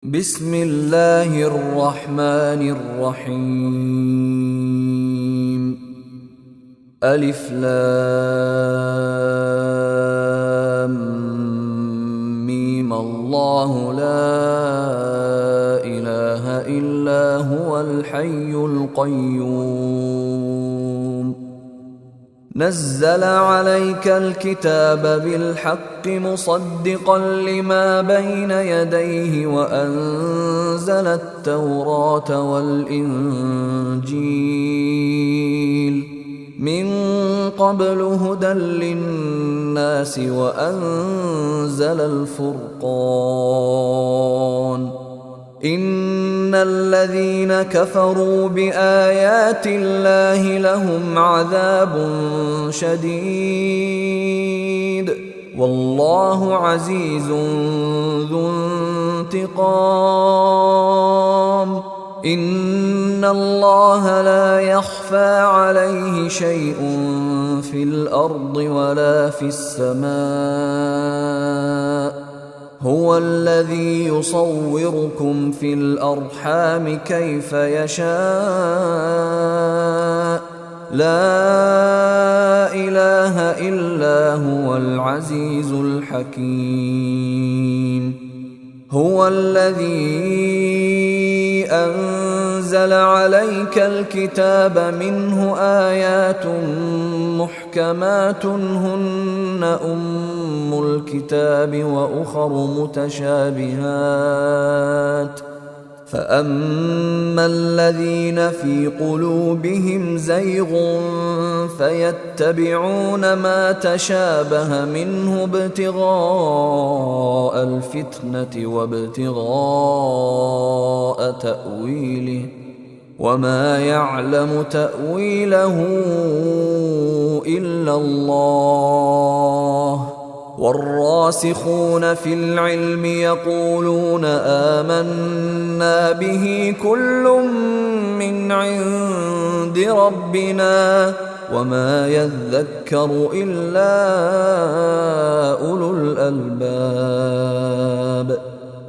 بسم الله الرحمن الرحيم. ألف لام ميم. الله لا إله إلا هو الحي القيوم. نزل عليك الكتاب بالحق مصدقا لما بين يديه وأنزل التوراة والإنجيل من قبل هدى للناس وأنزل الفرقان. إن الذين كفروا بآيات الله لهم عذاب شديد والله عزيز ذو انتقام. إن الله لا يخفى عليه شيء في الأرض ولا في السماء. هو الذي يصوركم في الأرحام كيف يشاء. لا إله إلا هو العزيز الحكيم. هو الذي أنزل عليك الكتاب منه آيات محكمات هن أم الكتاب وأخر متشابهات. فأما الذين في قلوبهم زيغ فيتبعون ما تشابه منه ابتغاء الفتنة وابتغاء تأويله وما يعلم تأويله إلا الله. والراسخون في العلم يقولون آمنا به كل من عند ربنا وما يذكر إلا أولو الألباب.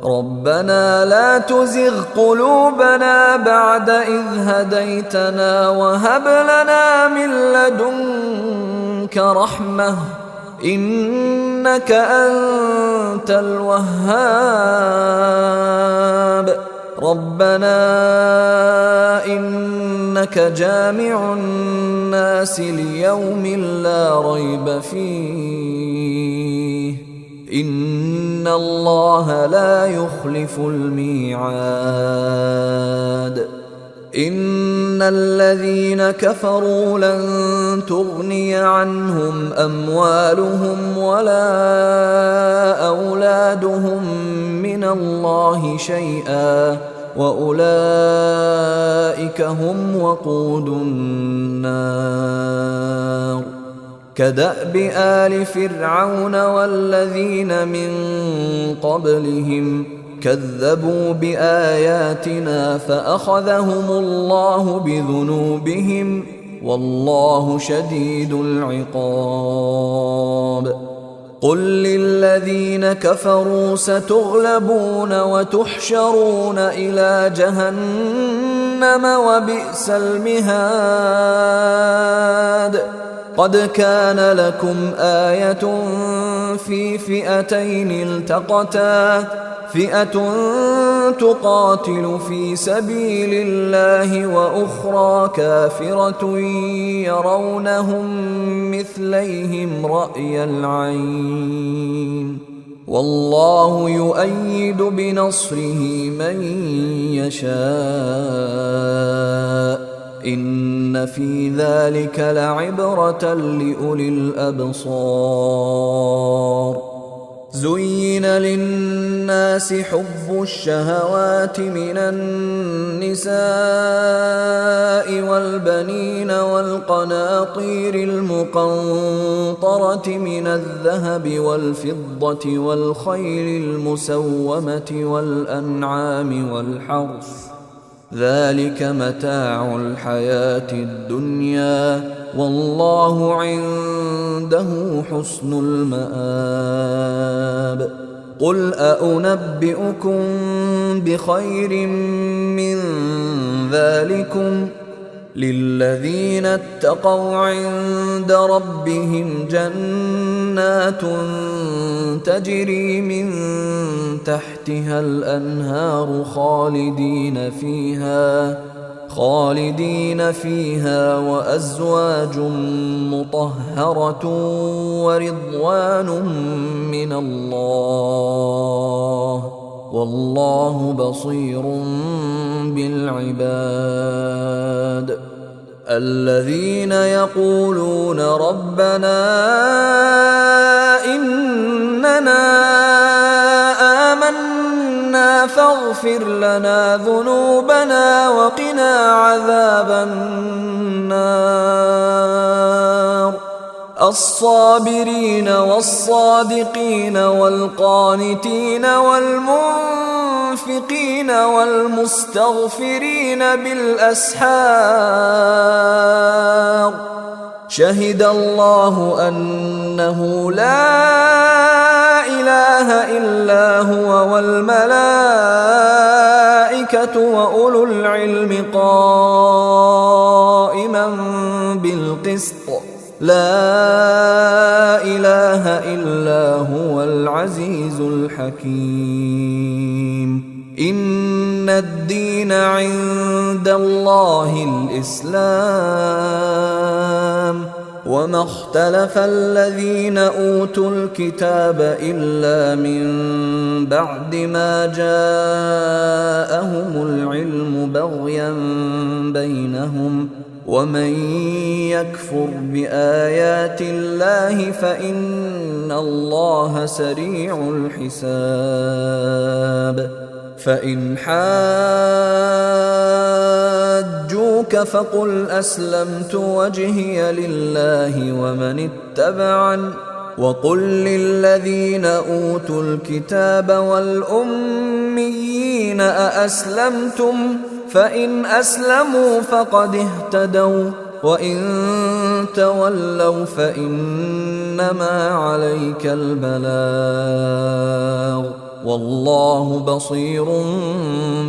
ربنا لا تزغ قلوبنا بعد إذ هديتنا وهب لنا من لدنك رحمة إنك أنت الوهاب. ربنا إنك جامع الناس ليوم لا ريب فيه إن الله لا يخلف الميعاد. إن الذين كفروا لن تغني عنهم أموالهم ولا أولادهم من الله شيئا وأولئك هم وقود النار. كدأب آل فرعون والذين من قبلهم كذبوا بآياتنا فأخذهم الله بذنوبهم والله شديد العقاب. قل للذين كفروا ستغلبون وتحشرون إلى جهنم وبئس المهاد. قد كان لكم آية في فئتين التقتا فئة تقاتل في سبيل الله وأخرى كافرة يرونهم مثليهم رأي العين والله يؤيد بنصره من يشاء. إن في ذلك لعبرة لأولي الأبصار. زين للناس حب الشهوات من النساء والبنين والقناطير المقنطرة من الذهب والفضة والخيل المسومة والأنعام والحرث ذلك متاع الحياة الدنيا والله عنده حسن المآب. قل أنبئكم بخير من ذلكم للذين اتقوا عند ربهم جنات تجري من تحتها الأنهار خالدين فيها وأزواج مطهرة ورضوان من الله والله بصير بالعباد. الذين يقولون ربنا إننا آمنا فاغفر لنا ذنوبنا وقنا عذاب النار. الصابرين والصادقين والقانتين والمنفقين والمستغفرين بالأسحار. شهد الله أنه لا إله إلا هو والملائكة وأولو العلم قائما بالقسط لا إله إلا هو العزيز الحكيم. إن الدين عند الله الإسلام وما اختلف الذين أوتوا الكتاب إلا من بعد ما جاءهم العلم بغيا بينهم ومن يكفر بآيات الله فإن الله سريع الحساب. فإن حاجوك فقل أسلمت وجهي لله ومن اتبعن وقل للذين أوتوا الكتاب والأميين أأسلمتم فإن أسلموا فقد اهتدوا وإن تولوا فإنما عليك البلاغ والله بصير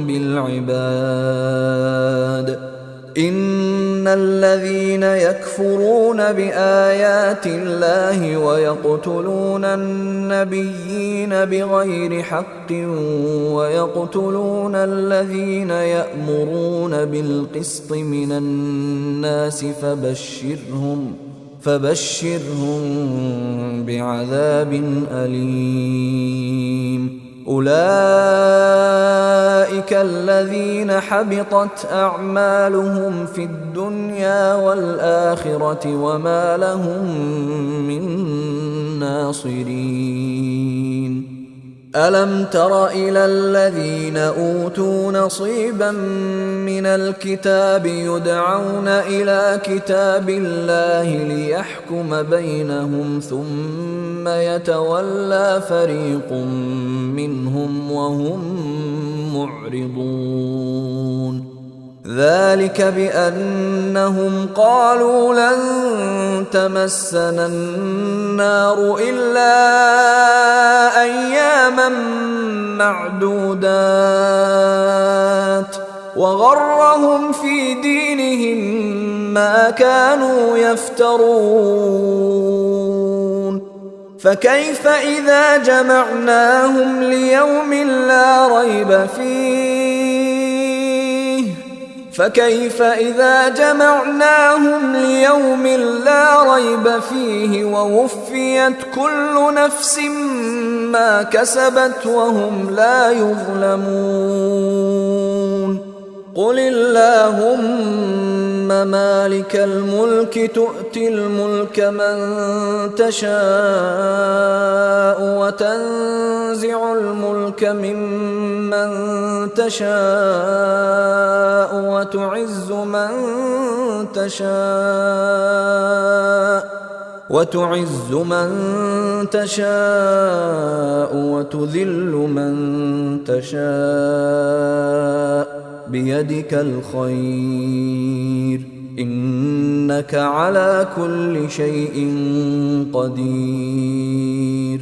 بالعباد. إن الذين يكفرون بآيات الله ويقتلون النبيين بغير حق ويقتلون الذين يأمرون بالقسط من الناس فبشرهم بعذاب أليم. أولئك الذين حبطت أعمالهم في الدنيا والآخرة وما لهم من ناصرين. ألم تر إلى الذين أوتوا نصيبا من الكتاب يدعون إلى كتاب الله ليحكم بينهم ثم يتولى فريق منهم وهم معرضون. ذلك بأنهم قالوا لن تمسنا النار إلا أياما معدودات وغرهم في دينهم ما كانوا يفترون. فكيف إذا جمعناهم ليوم لا ريب فيه ووفيت كل نفس ما كسبت وهم لا يظلمون. قل اللهم مالك الملك تؤتي الملك من تشاء وتنزع الملك ممن تشاء وتعز من تشاء وتذل من تشاء بيدك الخير إنك على كل شيء قدير.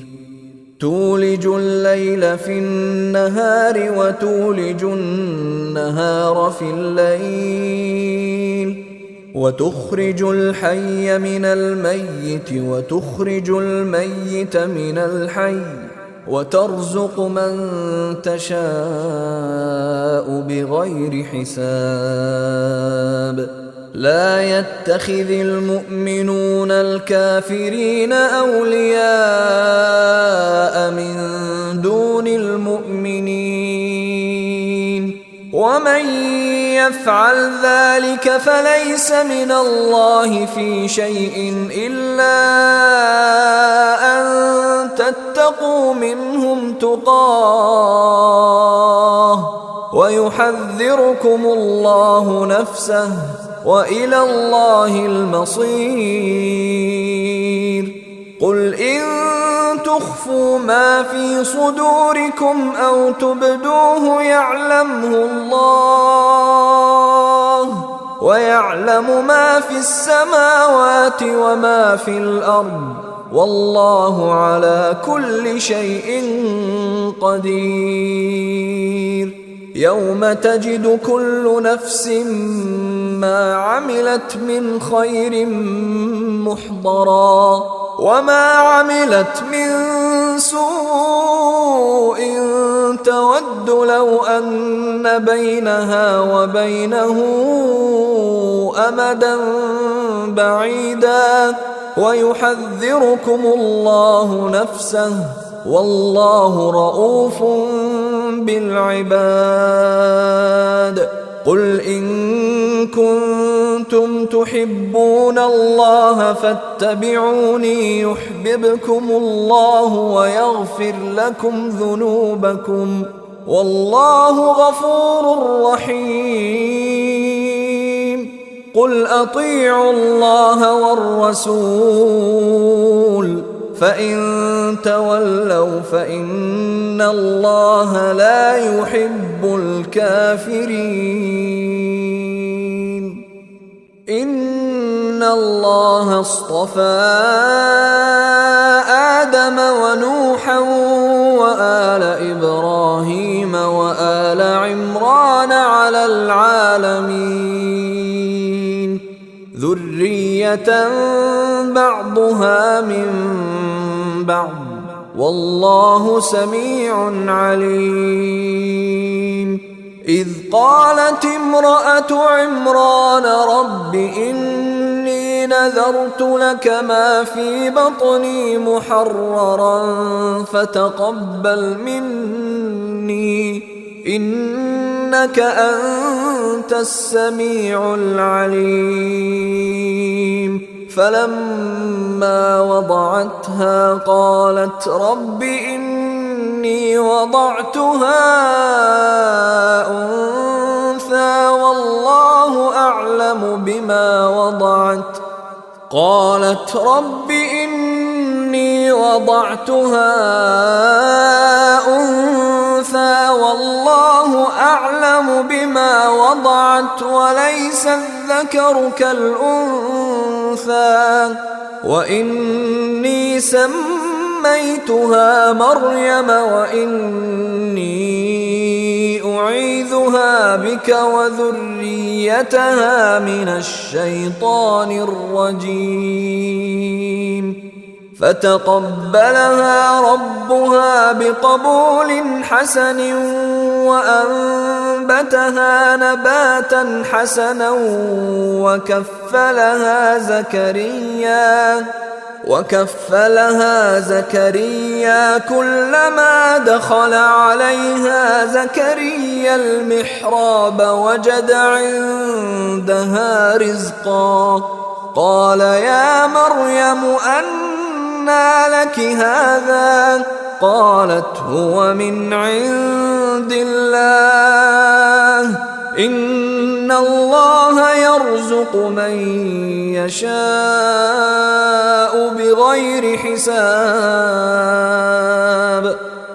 تولج الليل في النهار وتولج النهار في الليل وتخرج الحي من الميت وتخرج الميت من الحي وترزق من تشاء بغير حساب لا يتخذ المؤمنون الكافرين أولياء من دون المؤمنين ومن يفعل ذلك فليس من الله في شيء إلا أن تتقوا منهم تقاه ويحذركم الله نفسه وإلى الله المصير قل إن تخفوا ما في صدوركم أو تبدوه يعلمه الله ويعلم ما في السماوات وما في الأرض والله على كل شيء قدير يوم تجد كل نفس ما عملت من خير محضرا وما عملت من سوء تود لو أن بينها وبينه أمدا بعيدا ويحذركم الله نفسه والله رؤوف بالعباد قل إن كنتم تحبون الله فاتبعوني يحببكم الله ويغفر لكم ذنوبكم والله غفور رحيم قل أطيعوا الله والرسول فإن تولوا فإن الله لا يحب الكافرين إن الله اصطفى آدم ونوحا وآل إبراهيم وآل عمران على العالمين ذرية بعضها من بعض والله سميع عليم إذ قالت امرأة عمران رب إني نذرت لك ما في بطني محررا فتقبل مني إنك أنت السميع العليم فلما وضعتها قالت رب إني وضعتها أنثى والله أعلم بما وضعت قالت رب إني وضعتها أنثى والله أعلم بما وضعت وليس الذكر كالأنثى وإني سميتها مريم وإني أعيذها بك وذريتها من الشيطان الرجيم فتقبلها ربها بقبول حسن وأنبتها نباتا حسنا وكفلها زكريا كلما دخل عليها زكريا المحراب وجد عندها رزقا قال يا مريم أنى لك هذا قالت هو من عند الله إن الله يرزق من يشاء بغير حساب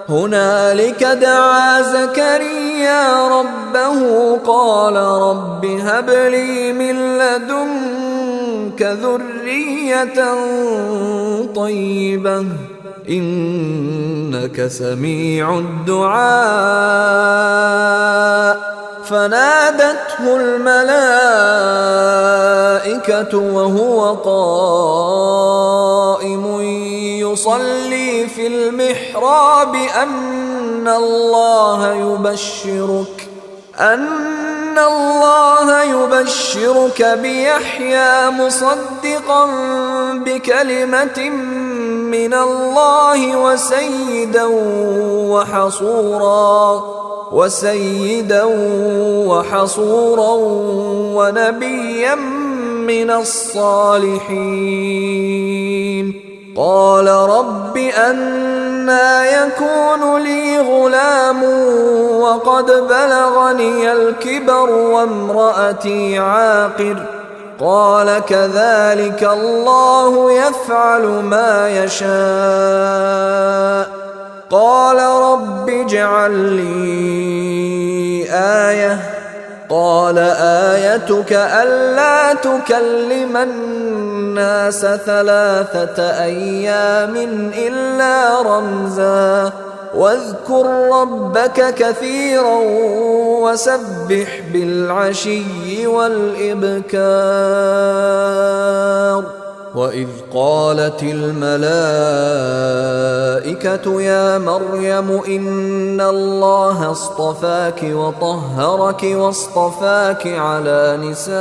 هنالك دعا زكريا ربه قال رب هب لي من لدنك ذرية طيبة إنك سميع الدعاء. فنادته الملائكة وهو قائم يصلي في المحراب أن الله يبشرك بيحيى مصدقا بكلمة من الله وسيدا وحصورا ونبيا من الصالحين. قال رب أنى يكون لي غلام وقد بلغني الكبر وامرأتي عاقر. قال كذلك الله يفعل ما يشاء. قال رب اجعل لي آية. قال آيتك ألا تكلم الناس 3 أيام إلا رمزا واذكر ربك كثيرا وسبح بالعشي والإبكار. وإذ قالت الملائكة يا مريم إن الله اصطفاك وطهرك واصطفاك على نساء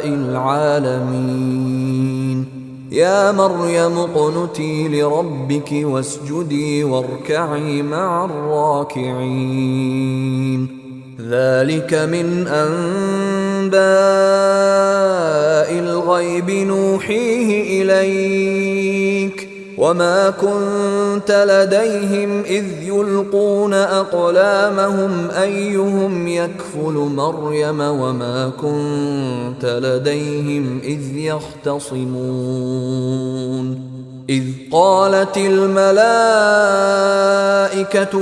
العالمين. يا مريم اقنتي لربك واسجدي واركعي مع الراكعين. ذلك من أنباء الغيب نوحيه إليك وما كنت لديهم إذ يلقون أقلامهم أيهم يكفل مريم وما كنت لديهم إذ يختصمون. إذ قالت الملائكة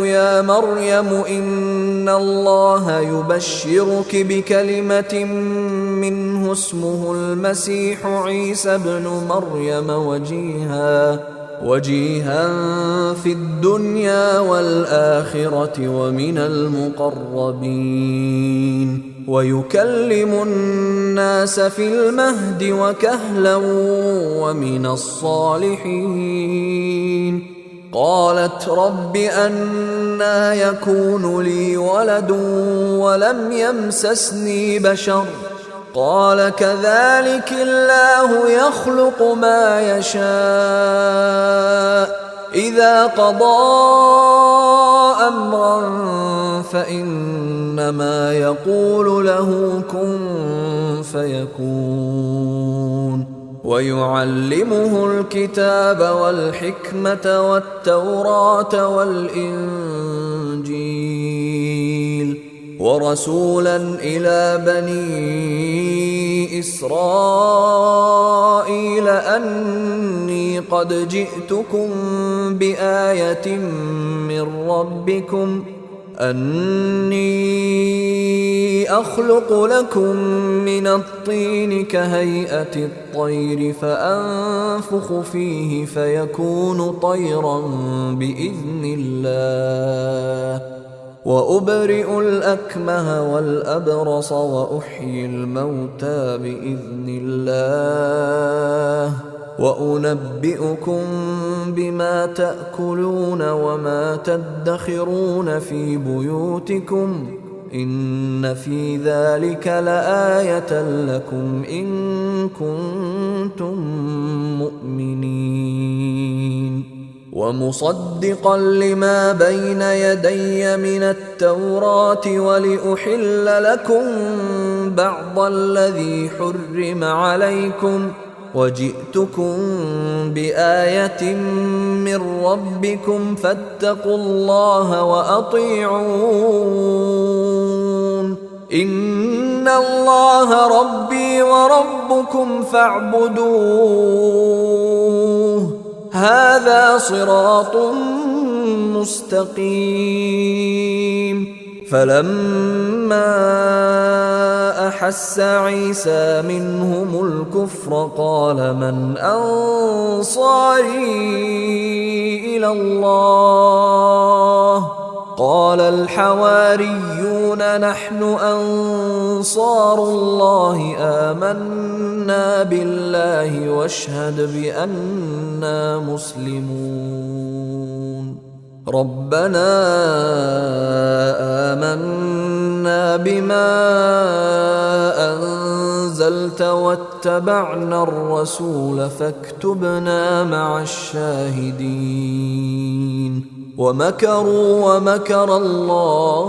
يا مريم إن الله يبشرك بكلمة منه اسمه المسيح عيسى ابن مريم وجيها في الدنيا والآخرة ومن المقربين ويكلم الناس في المهد وكهلا ومن الصالحين. قالت رب أنى يكون لي ولد ولم يمسسني بشر قال كذلك الله يخلق ما يشاء إذا قضى أمرا فإنما يقول له كن فيكون. ويعلمه الكتاب والحكمة والتوراة والإنجيل ورسولا إلى بني إسرائيل أني قد جئتكم بآية من ربكم أني أخلق لكم من الطين كهيئة الطير فأنفخ فيه فيكون طيرا بإذن الله وأبرئ الأكمه والأبرص وأحيي الموتى بإذن الله وأنبئكم بما تأكلون وما تدخرون في بيوتكم إن في ذلك لآية لكم إن كنتم مؤمنين. ومصدقا لما بين يدي من التوراة ولأحل لكم بعض الذي حرم عليكم وجئتكم بآية من ربكم فاتقوا الله وأطيعون إن الله ربي وربكم فاعبدوه هذا صراط مستقيم. فلما أحس عيسى منهم الكفر قال من أنصاري إلى الله قال الحواريون نحن أنصار الله آمنا بالله واشهد بأننا مسلمون ربنا آمنا بما أنزلت واتبعنا الرسول فاكتبنا مع الشاهدين ومكروا ومكر الله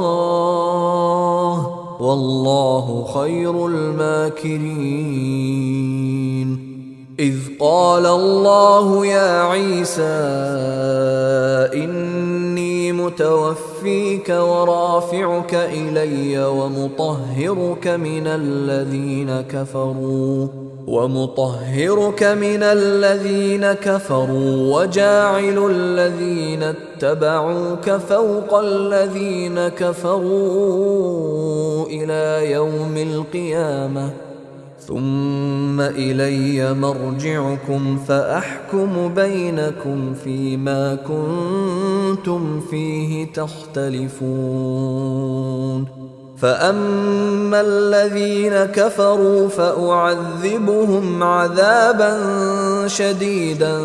والله خير الماكرين إذ قال الله يا عيسى إني متوفيك ورافعك إلي ومطهرك من الذين كفروا وجاعل الذين اتبعوك فوق الذين كفروا إلى يوم القيامة ثم إلي مرجعكم فأحكم بينكم فيما كنتم فيه تختلفون فأما الذين كفروا فأعذبهم عذابا شديدا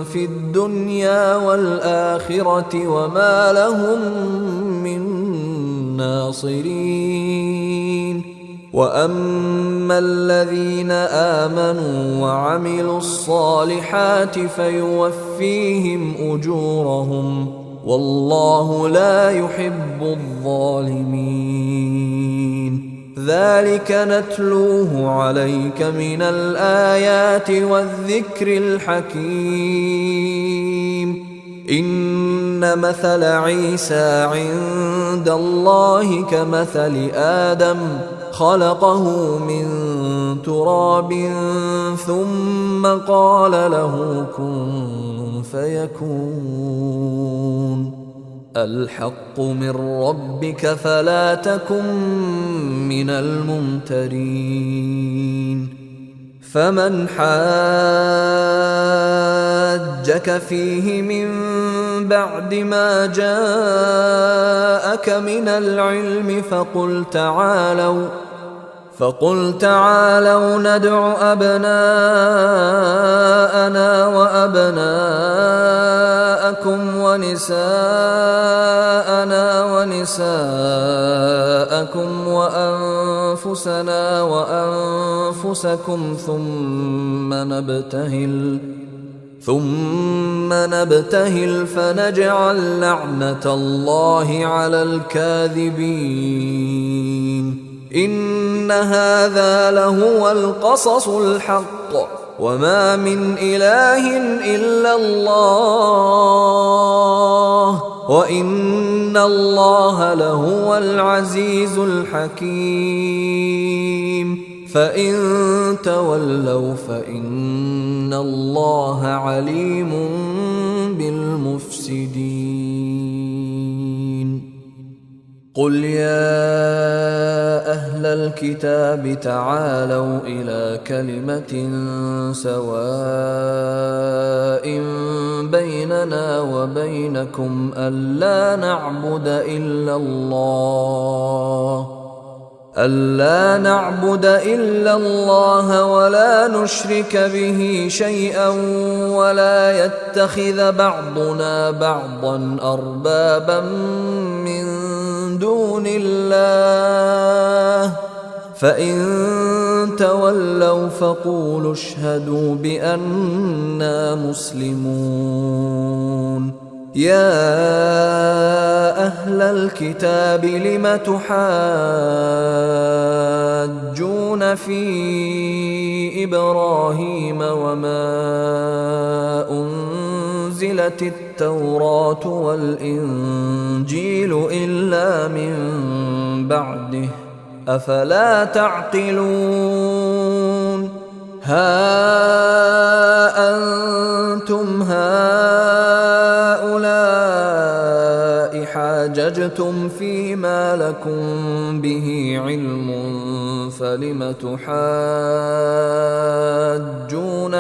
في الدنيا والآخرة وما لهم من ناصرين وأما الذين آمنوا وعملوا الصالحات فيوفيهم أجورهم والله لا يحب الظالمين ذلك نتلوه عليك من الآيات والذكر الحكيم إن مثل عيسى عند الله كمثل آدم خلقه من تراب ثم قال له كن فيكون الحق من ربك فلا تكن من الممترين فمن حاجك فيه من بعد ما جاءك من العلم فقل تعالوا ندع أبناءنا وأبناءكم ونساءنا ونساءكم وأنفسنا وأنفسكم ثم نبتهل فنجعل لعنة الله على الكاذبين إن هذا لهو القصص الحق وما من إله إلا الله وإن الله لهو العزيز الحكيم فإن تولوا فإن الله عليم بالمفسدين قل يا أهل الكتاب تعالوا إلى كلمة سواء بيننا وبينكم ألا نعبد إلا الله ولا نشرك به شيئا ولا يتخذ بعضنا بعضا أربابا من دون الله فإن تولوا فقولوا اشهدوا بأننا مسلمون يا أهل الكتاب لم تحاجون في إبراهيم وما أنزلت التوراة والإنجيل إلا من بعده أفلا تعقلون ها أنتم هؤلاء حاججتم فيما لكم به علم فلم تحاجون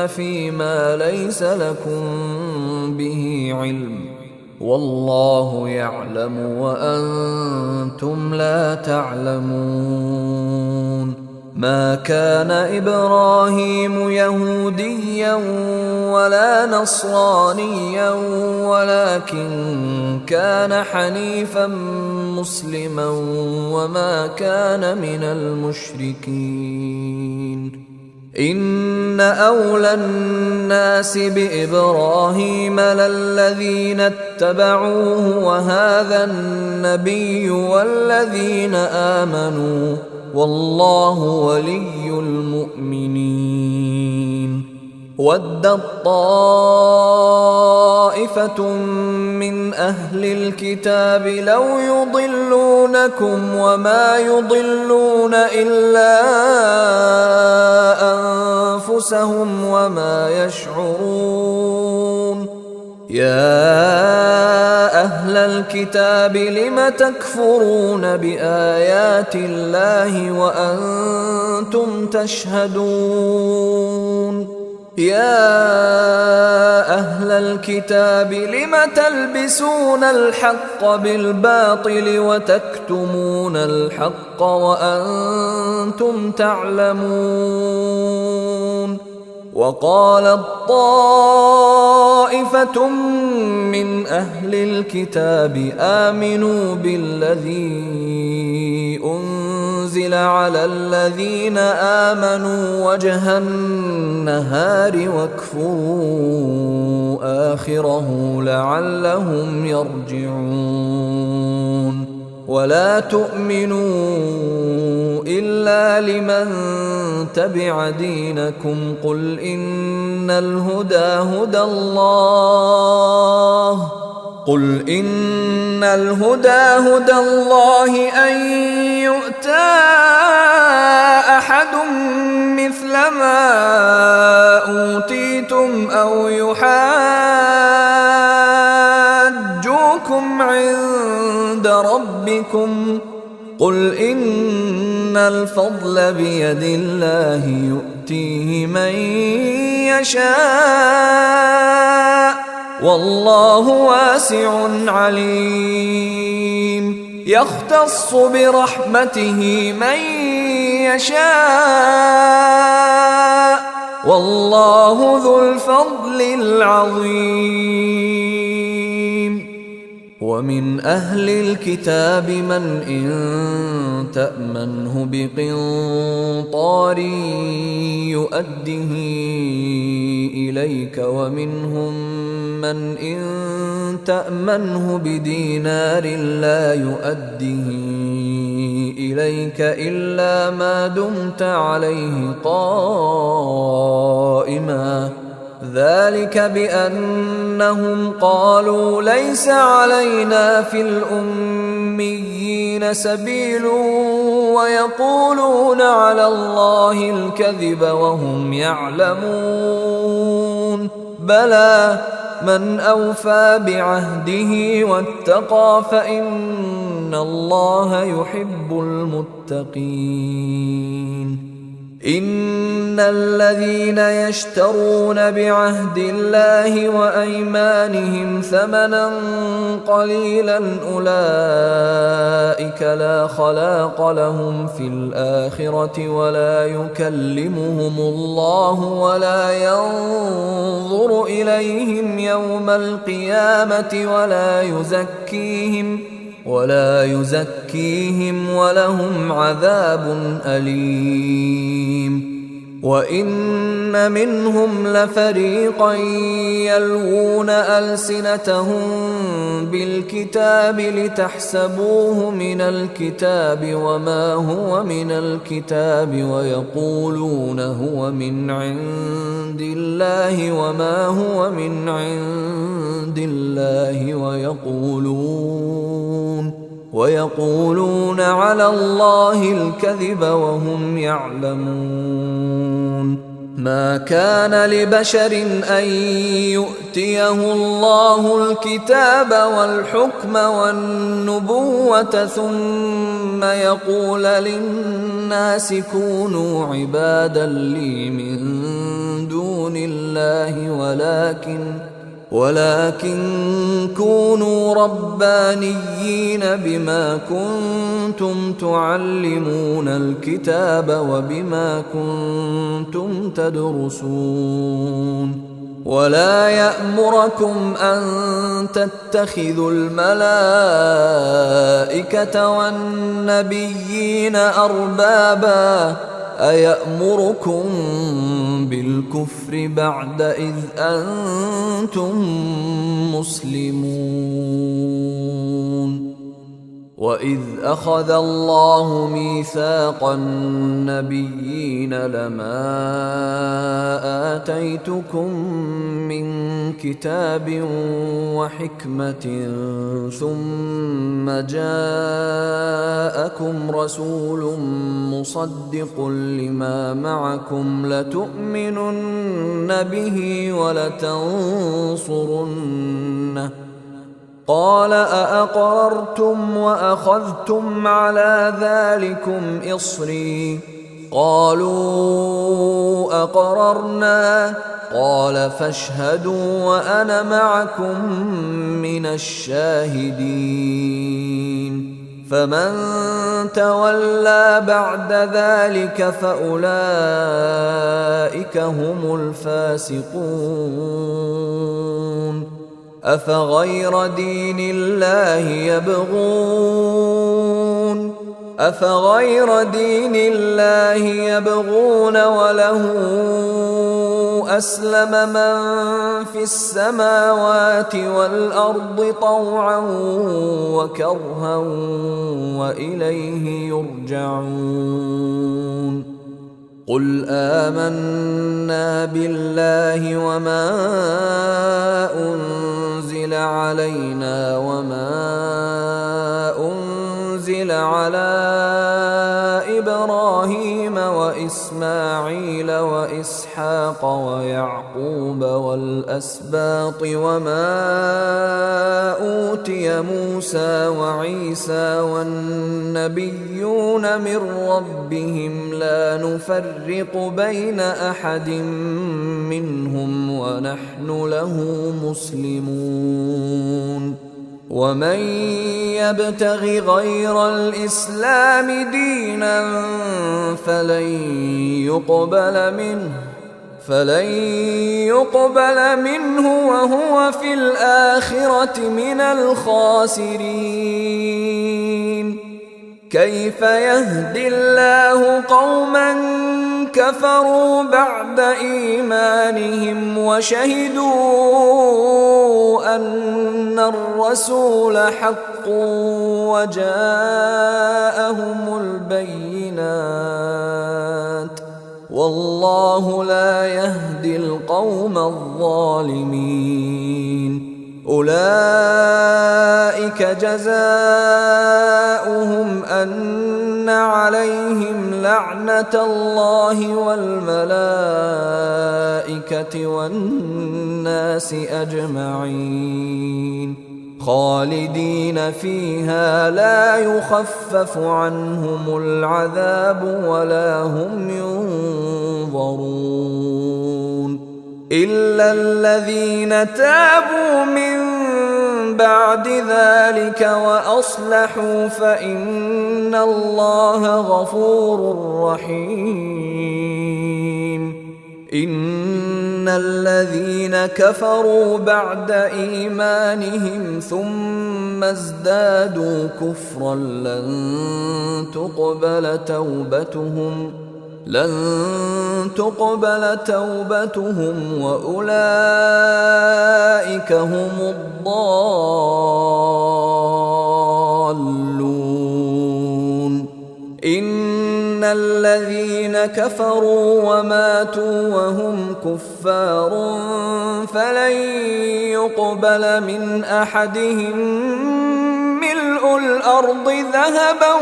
فيما ليس لكم به علم والله يعلم وأنتم لا تعلمون ما كان إبراهيم يهوديا ولا نصرانيا ولكن كان حنيفا مسلما وما كان من المشركين إن أولى الناس بإبراهيم للذين اتبعوه وهذا النبي والذين آمنوا والله ولي المؤمنين ودت طائفة من أهل الكتاب لو يضلونكم وما يضلون إلا أنفسهم وما يشعرون يا أهل الكتاب لم تكفرون بآيات الله وأنتم تشهدون يا أهل الكتاب لم تلبسون الحق بالباطل وتكتمون الحق وأنتم تعلمون وقالت طائفة من أهل الكتاب آمنوا بالذي أنزل على الذين آمنوا وجه النهار واكفروا آخره لعلهم يرجعون ولا تؤمنوا إلا لمن تبع دينكم قل إن الهدى هدى الله أن يؤتى أحد مثل ما أوتيتم أو يحاجوكم عند ربكم قل إن الفضل بيد الله يؤتيه من يشاء والله واسع عليم يختص برحمته من يشاء والله ذو الفضل العظيم ومن أهل الكتاب من إن تأمنه بقنطار يؤده إليك ومنهم من إن تأمنه بدينار لا يؤده إليك إلا ما دمت عليه قائما ذلك بأنهم قالوا ليس علينا في الأميين سبيل ويقولون على الله الكذب وهم يعلمون بلى من أوفى بعهده واتقى فإن الله يحب المتقين إن الذين يشترون بعهد الله وأيمانهم ثمنا قليلا أولئك لا خلاق لهم في الآخرة ولا يكلمهم الله ولا ينظر إليهم يوم القيامة ولا يزكيهم ولهم عذاب أليم وإن منهم لفريقا يلوون ألسنتهم بالكتاب لتحسبوه من الكتاب وما هو من الكتاب ويقولون هو من عند الله وما هو من عند الله ويقولون على الله الكذب وهم يعلمون ما كان لبشر أن يؤتيه الله الكتاب والحكم والنبوة ثم يقول للناس كونوا عبادا لي من دون الله ولكن كونوا ربانيين بما كنتم تعلمون الكتاب وبما كنتم تدرسون ولا يأمركم أن تتخذوا الملائكة والنبيين أربابا أيأمركم بالكفر بعد إذ أنتم مسلمون وإذ أخذ الله ميثاق النبيين لما آتيتكم من كتاب وحكمة ثم جاءكم رسول مصدق لما معكم لتؤمنن به ولتنصرنه قال أأقررتم وأخذتم على ذلكم إصري قالوا أقررنا قال فاشهدوا وأنا معكم من الشاهدين فمن تولى بعد ذلك فأولئك هم الفاسقون أفغير دين الله يبغون وله أسلم من في السماوات والأرض طوعا وكرها وإليه يرجعون قل آمنا بالله وما أنزل علينا وما أنزل على إبراهيم وإسماعيل وإسحاق ويعقوب والأسباط وما أوتي موسى وعيسى والنبيون من ربهم لا نفرق بين أحد منهم ونحن له مسلمون ومن يبتغ غير الإسلام دينا فلن يقبل منه وهو في الآخرة من الخاسرين كيف يهدي الله قوما كفروا بعد إيمانهم وشهدوا أن الرسول حق وجاءهم البينات والله لا يهدي القوم الظالمين أولئك جزاؤهم أن عليهم لعنة الله والملائكة والناس أجمعين خالدين فيها لا يخفف عنهم العذاب ولا هم ينظرون إلا الذين تابوا من بعد ذلك وأصلحوا فإن الله غفور رحيم إن الذين كفروا بعد إيمانهم ثم ازدادوا كفرا لن تقبل توبتهم وأولئك هم الضالون إن الذين كفروا وماتوا وهم كفار فلن يقبل من أحدهم ملء الأرض ذهبا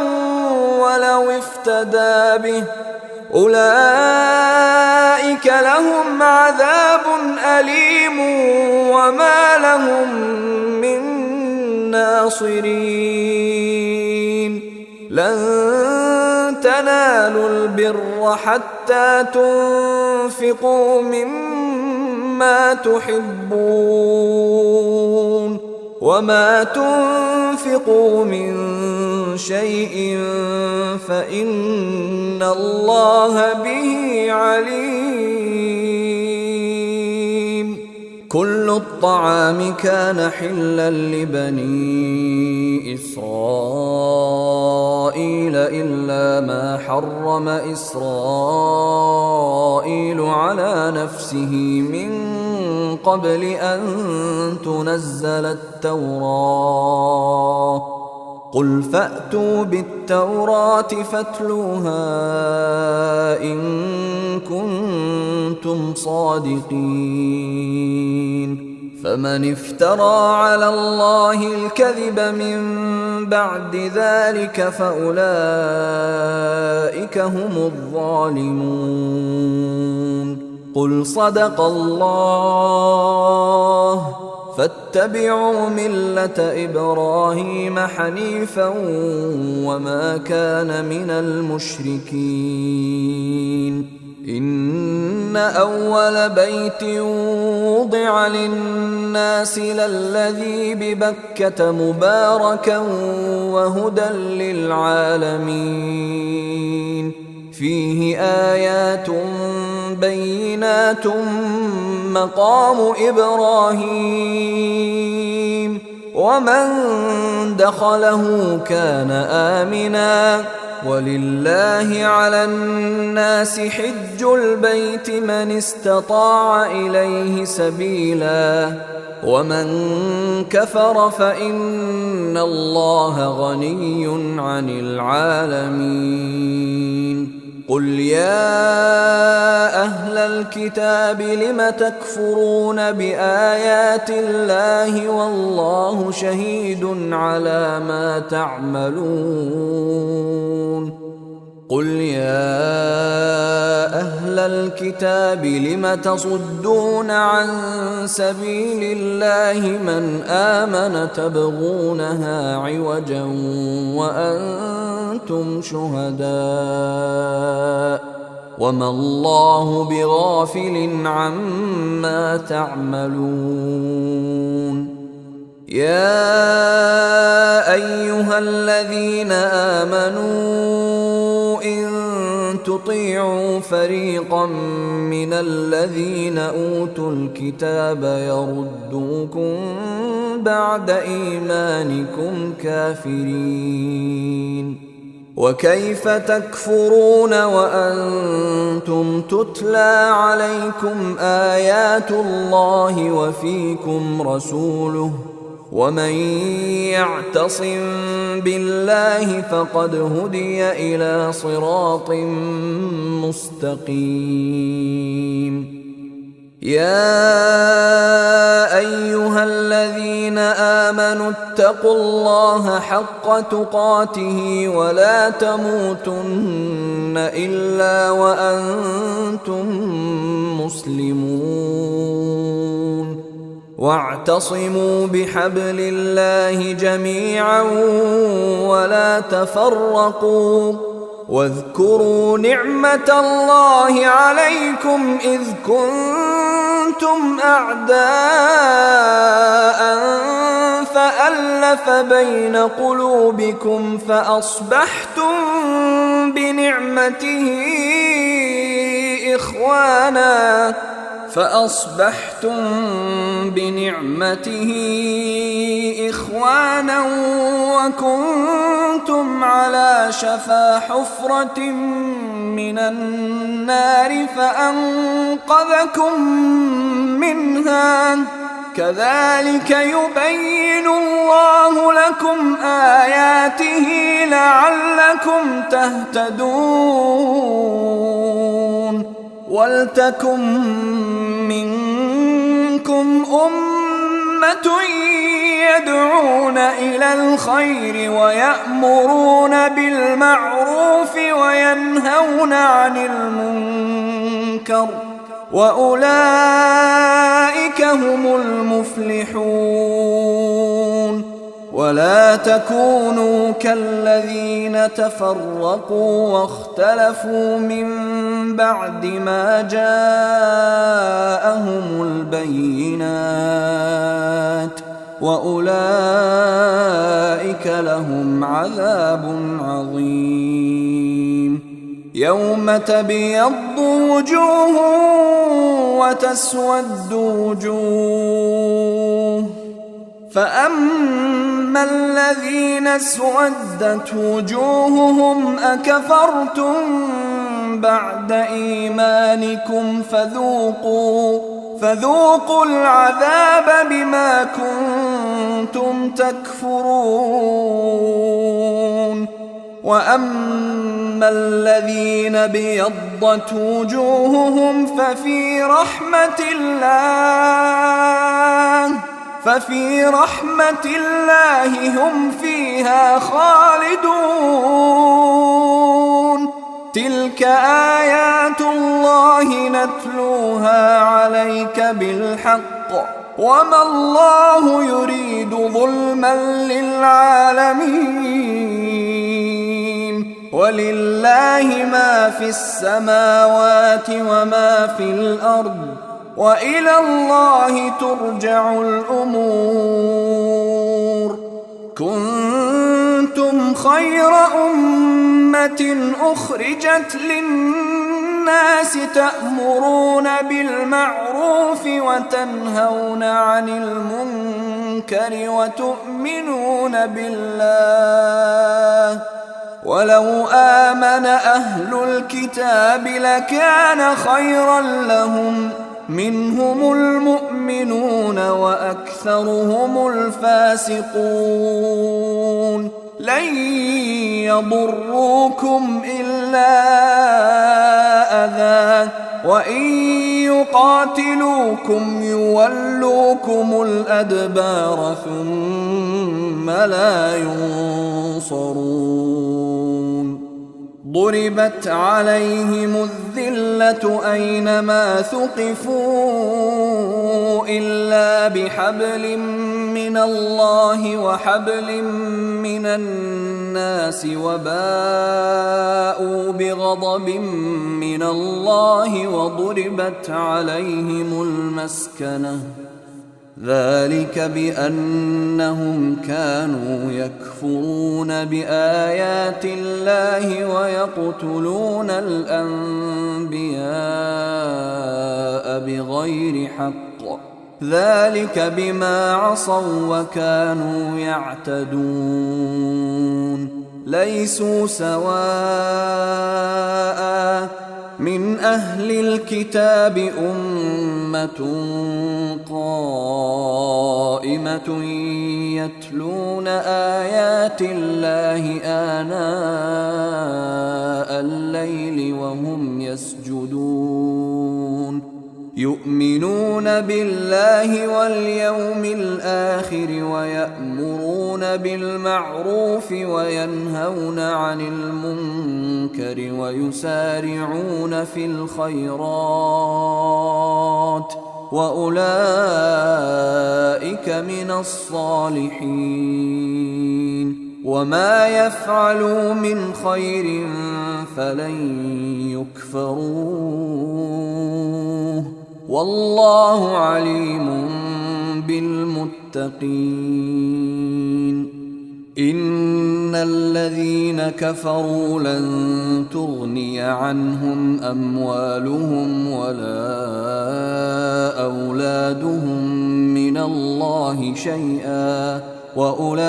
ولو افتدى به أولئك لهم عذاب أليم وما لهم من ناصرين لن تنالوا البر حتى تنفقوا مما تحبون وما تنفقوا من شيء فإن الله به عليم. كل الطعام كان حلا لبني إسرائيل إلا ما حرم إسرائيل على نفسه من قبل أن تنزل التوراة قل فأتوا بالتوراة فاتلوها إن كنتم صادقين. فمن افترى على الله الكذب من بعد ذلك فأولئك هم الظالمون. قل صدق الله فاتبعوا ملة إبراهيم حنيفا وما كان من المشركين. إن أول بيت وضع للناس للذي ببكة مباركا وهدى للعالمين فيه آيات بينات مقام إبراهيم ومن دخله كان آمنا ولله على الناس حج البيت من استطاع إليه سبيلا ومن كفر فإن الله غني عن العالمين. قل يا أهل الكتاب لم تكفرون بآيات الله والله شهيد على ما تعملون. قل يا أهل الكتاب لم تصدون عن سبيل الله من آمن تبغونها عوجا وأنتم شهداء وما الله بغافل عما تعملون. يا أيها الذين آمنوا إن تطيعوا فريقا من الذين أوتوا الكتاب يردوكم بعد إيمانكم كافرين. وكيف تكفرون وأنتم تتلى عليكم آيات الله وفيكم رسوله ومن يعتصم بالله فقد هدي إلى صراط مستقيم. يا أيها الذين آمنوا اتقوا الله حق تقاته ولا تموتن إلا وأنتم مسلمون. واعتصموا بحبل الله جميعا ولا تفرقوا واذكروا نعمة الله عليكم إذ كنتم أعداء فألف بين قلوبكم فأصبحتم بنعمته إخوانا وكنتم على شفا حفرة من النار فأنقذكم منها كذلك يبين الله لكم آياته لعلكم تهتدون. ولتكن منكم أمة يدعون إلى الخير ويأمرون بالمعروف وينهون عن المنكر وأولئك هم المفلحون. ولا تكونوا كالذين تفرقوا واختلفوا من بعد ما جاءهم البينات وأولئك لهم عذاب عظيم. يوم تبيض وجوه وتسود وجوه، فأما الذين اسودت وجوههم أكفرتم بعد إيمانكم فذوقوا العذاب بما كنتم تكفرون. وأما الذين بيضت وجوههم ففي رحمة الله هم فيها خالدون. تلك آيات الله نتلوها عليك بالحق وما الله يريد ظلما للعالمين. ولله ما في السماوات وما في الأرض وإلى الله ترجع الأمور. كنتم خير أمة أخرجت للناس تأمرون بالمعروف وتنهون عن المنكر وتؤمنون بالله. ولو آمن أهل الكتاب لكان خيرا لهم، منهم المؤمنون وأكثرهم الفاسقون. لن يضروكم إلا أذى، وإن يقاتلوكم يولوكم الأدبار ثم لا ينصرون. ضربت عليهم الذلة أينما ثقفوا إلا بحبل من الله وحبل من الناس وباءوا بغضب من الله وضربت عليهم المسكنة. ذلك بأنهم كانوا يكفرون بآيات الله ويقتلون الأنبياء بغير حق. ذلك بما عصوا وكانوا يعتدون. ليسوا سواء من أهل الكتاب أمة قائمة يتلون آيات الله آناء الليل وهم يسجدون. يؤمنون بالله واليوم الآخر ويأمرون بالمعروف وينهون عن المنكر ويسارعون في الخيرات وأولئك من الصالحين. وما يفعلوا من خير فلن يكفروه والله عليم بالمتقين. إن الذين كفروا لن تغني عنهم أموالهم ولا أولادهم من الله شيئا وأولئك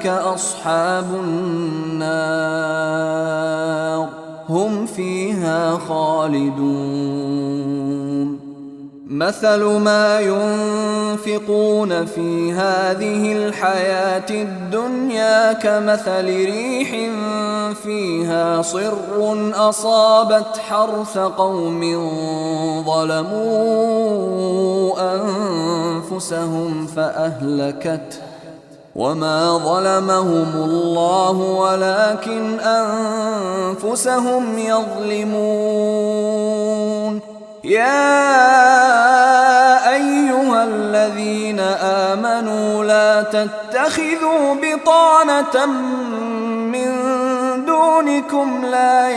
أصحاب النار هم فيها خالدون. مثل ما ينفقون في هذه الحياة الدنيا كمثل ريح فيها صر أصابت حرث قوم ظلموا أنفسهم فأهلكته وما ظلمهم الله ولكن أنفسهم يظلمون. يا أيها الذين آمنوا لا تتخذوا بطانة من دونكم لا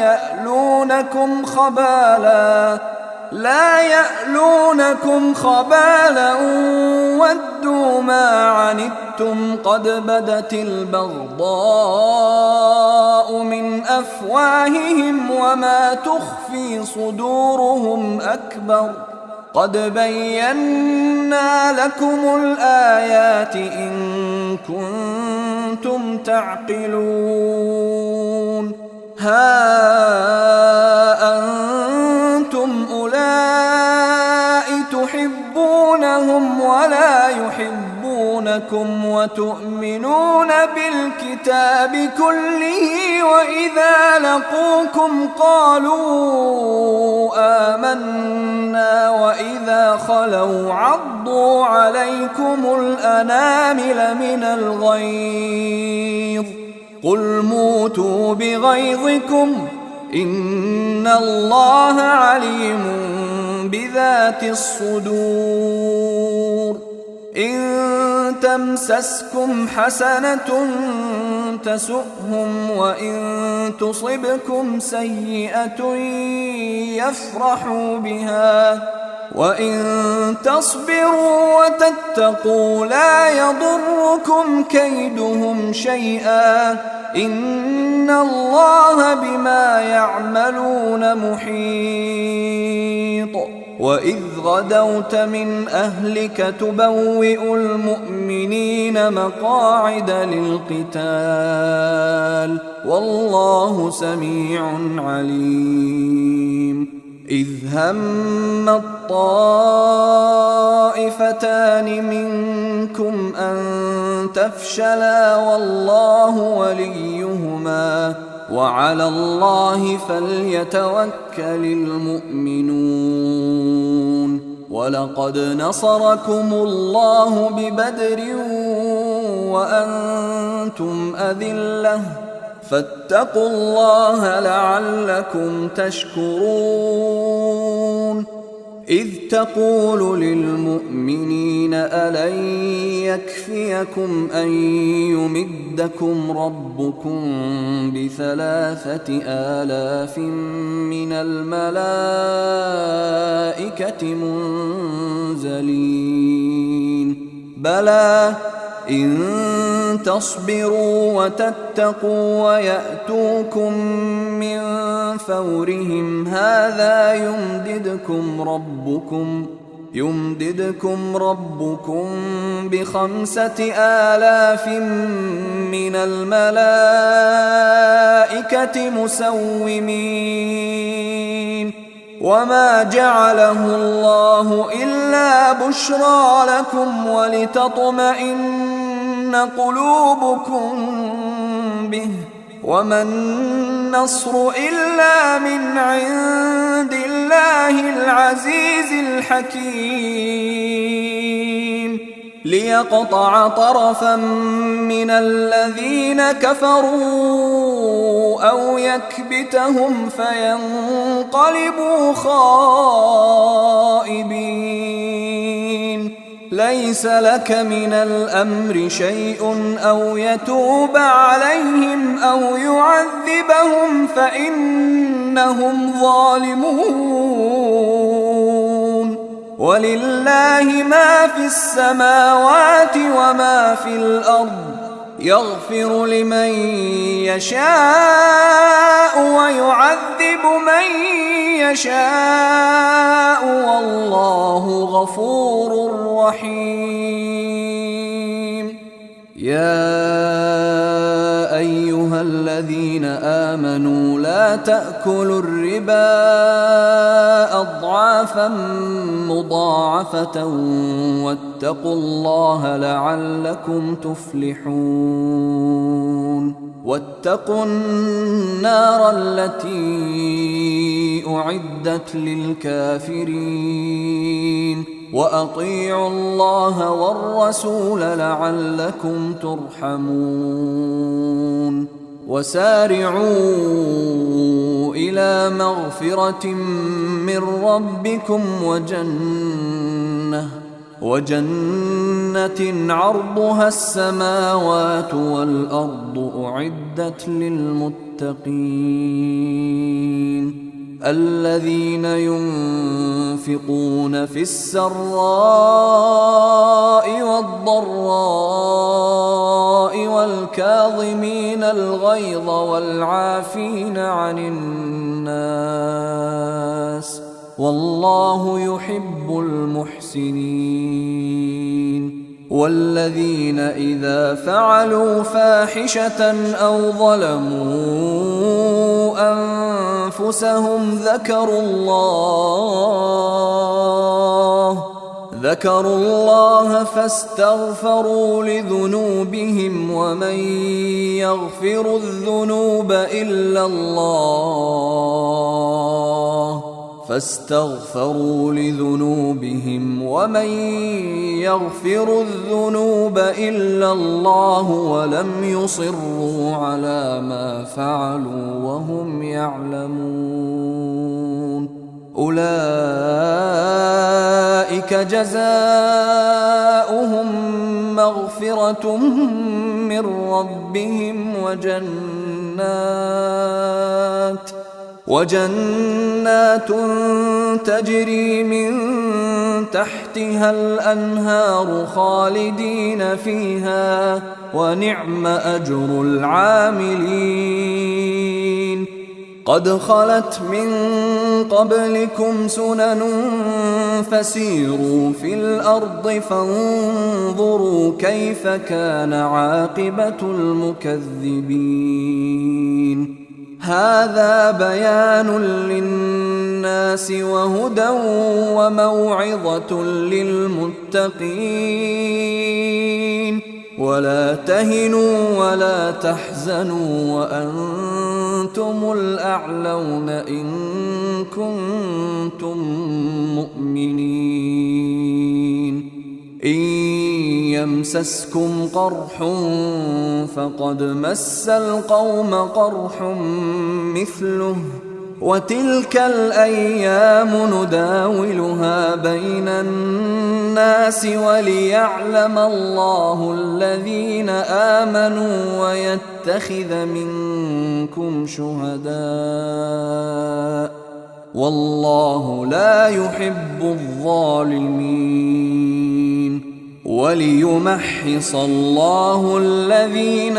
يألونكم خبالا ودوا ما عنتم قد بدت البغضاء من أفواههم وما تخفي صدورهم أكبر. قد بينا لكم الآيات إن كنتم تعقلون. ها أنتم أولئك تحبونهم ولا يحبونكم وتؤمنون بالكتاب كله وإذا لقوكم قالوا آمنا وإذا خلوا عضوا عليكم الأنامل من الغيظ قل موتوا بغيظكم إن الله عليم بذات الصدور. إن تمسسكم حسنة تسؤهم وإن تصبكم سيئة يفرحوا بها وإن تصبروا وتتقوا لا يضركم كيدهم شيئا إن الله بما يعملون محيط. وإذ غدوت من أهلك تبوئ المؤمنين مقاعد للقتال والله سميع عليم. إذ هم الطائفتان منكم أن تفشلا والله وليهما وعلى الله فليتوكل المؤمنون. ولقد نصركم الله ببدر وأنتم أذلة فاتقوا الله لعلكم تشكرون. إذ تقول للمؤمنين ألن يكفيكم أن يمدكم ربكم ب3,000 من الملائكة منزلين بلى إن تصبروا وتتقوا ويأتوكم من فورهم هذا يمددكم ربكم ب5,000 من الملائكة مسومين. وما جعله الله إلا بشرى لكم ولتطمئن قلوبكم به وما النصر إلا من عند الله العزيز الحكيم. ليقطع طرفا من الذين كفروا أو يكبتهم فينقلبوا خائبين. ليس لك من الأمر شيء أو يتوب عليهم أو يعذبهم فإنهم ظالمون. ولله ما في السماوات وما في الأرض يغفر لمن يشاء ويعذب من يشاء والله غفور رحيم. يا أيها الذين آمنوا لا تأكلوا الربا أضعافا مضاعفة واتقوا الله لعلكم تفلحون. واتقوا النار التي أعدت للكافرين وأطيعوا الله والرسول لعلكم ترحمون وسارعوا إلى مغفرة من ربكم وجنة عرضها السماوات والأرض أعدت للمتقين الذين ينفقون في السراء والضراء والكاظمين الغيظ والعافين عن الناس والله يحب المحسنين والذين إذا فعلوا فاحشة أو ظلموا أنفسهم ذكروا الله فاستغفروا لذنوبهم ومن يغفر الذنوب إلا الله ولم يصروا على ما فعلوا وهم يعلمون أولئك جزاؤهم مغفرة من ربهم وجنات تجري من تحتها الأنهار خالدين فيها ونعم أجر العاملين قد خلت من قبلكم سنن فسيروا في الأرض فانظروا كيف كان عاقبة المكذبين هذا بيان للناس وهدى وموعظة للمتقين ولا تهنوا ولا تحزنوا وأنتم الأعلون إن كنتم مؤمنين إن يمسسكم قرح فقد مس القوم قرح مثله وتلك الأيام نداولها بين الناس وليعلم الله الذين آمنوا ويتخذ منكم شهداء والله لا يحب الظالمين وليمحص الله الذين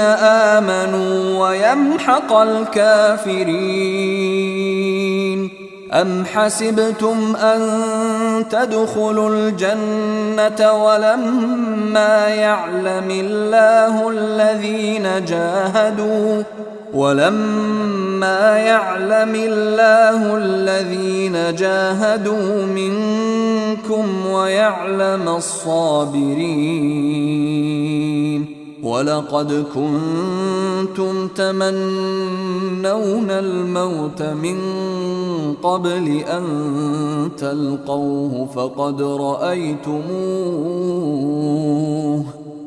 آمنوا ويمحق الكافرين أم حسبتم أن تدخلوا الجنة ولما يعلم الله الذين جاهدوا منكم ويعلم الصابرين ولقد كنتم تمنون الموت من قبل أن تلقوه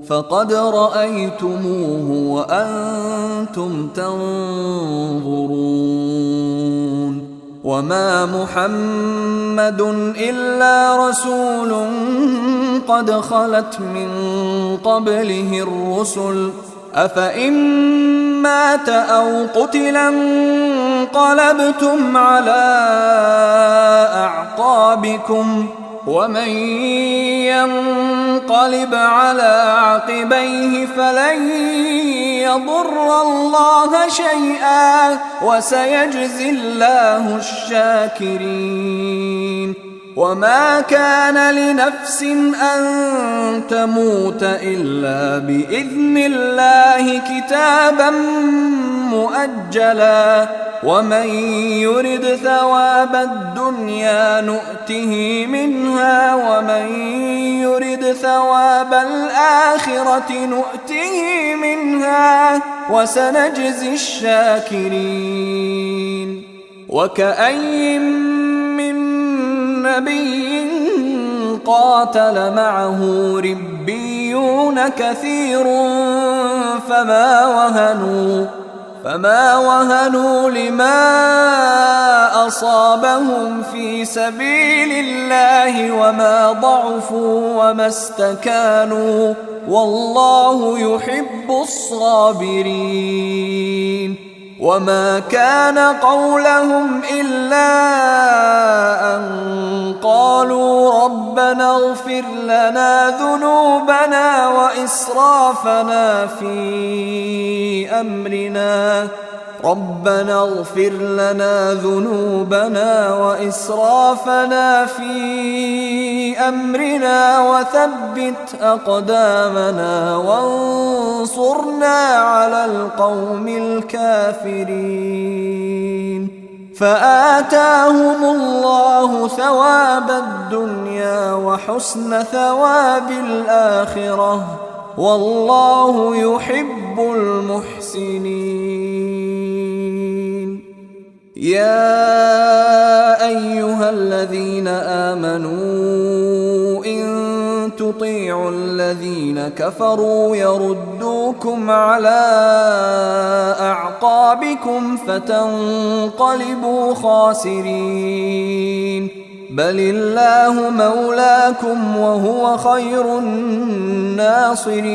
فقد رأيتموه وأنتم تنظرون وما محمد إلا رسول قد خلت من قبله الرسل أفإن مات أو قتل انقلبتم على أعقابكم ومن ينقلب على عقبيه فلن يضر الله شيئا وسيجزي الله الشاكرين وما كان لنفس أن تموت إلا بإذن الله كتابا مؤجلا ومن يرد ثواب الدنيا نؤته منها ومن يرد ثواب الآخرة نؤته منها وسنجزي الشاكرين وكأين من نبي قاتل معه ربيون كثير فما وهنوا لما أصابهم في سبيل الله وما ضعفوا وما استكانوا والله يحب الصابرين. وما كان قولهم إلا أن قالوا ربنا اغفر لنا ذنوبنا وإسرافنا في أمرنا وثبت أقدامنا وانصرنا على القوم الكافرين. فآتاهم الله ثواب الدنيا وحسن ثواب الآخرة والله يحب المحسنين. يا أيها الذين آمنوا إن تطيعوا الذين كفروا يردوكم على أعقابكم فتنقلبوا خاسرين. بل الله مولاكم وهو خير الناصرين.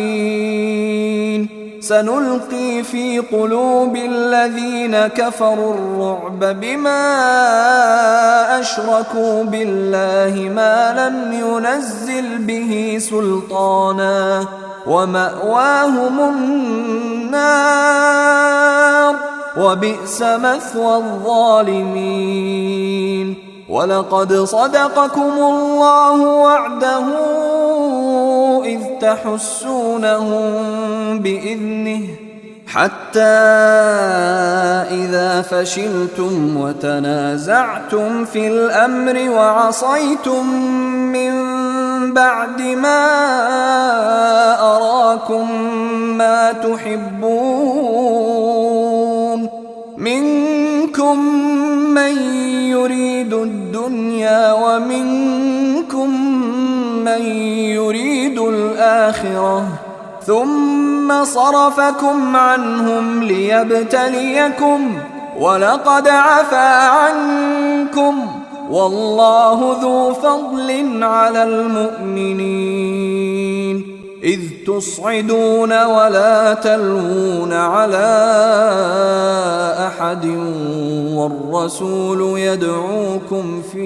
سنلقي في قلوب الذين كفروا الرعب بما أشركوا بالله ما لم ينزل به سلطانا ومأواهم النار وبئس مثوى الظالمين. ولقد صدقكم الله وعده إذ تحسونهم بإذنه حتى إذا فشلتم وتنازعتم في الأمر وعصيتم من بعد ما أراكم ما تحبون منكم من يريد الدنيا ومنكم من يريد الآخرة ثم صرفكم عنهم ليبتليكم ولقد عفا عنكم والله ذو فضل على المؤمنين. إذ تصعدون ولا تلوون على أحد والرسول يدعوكم في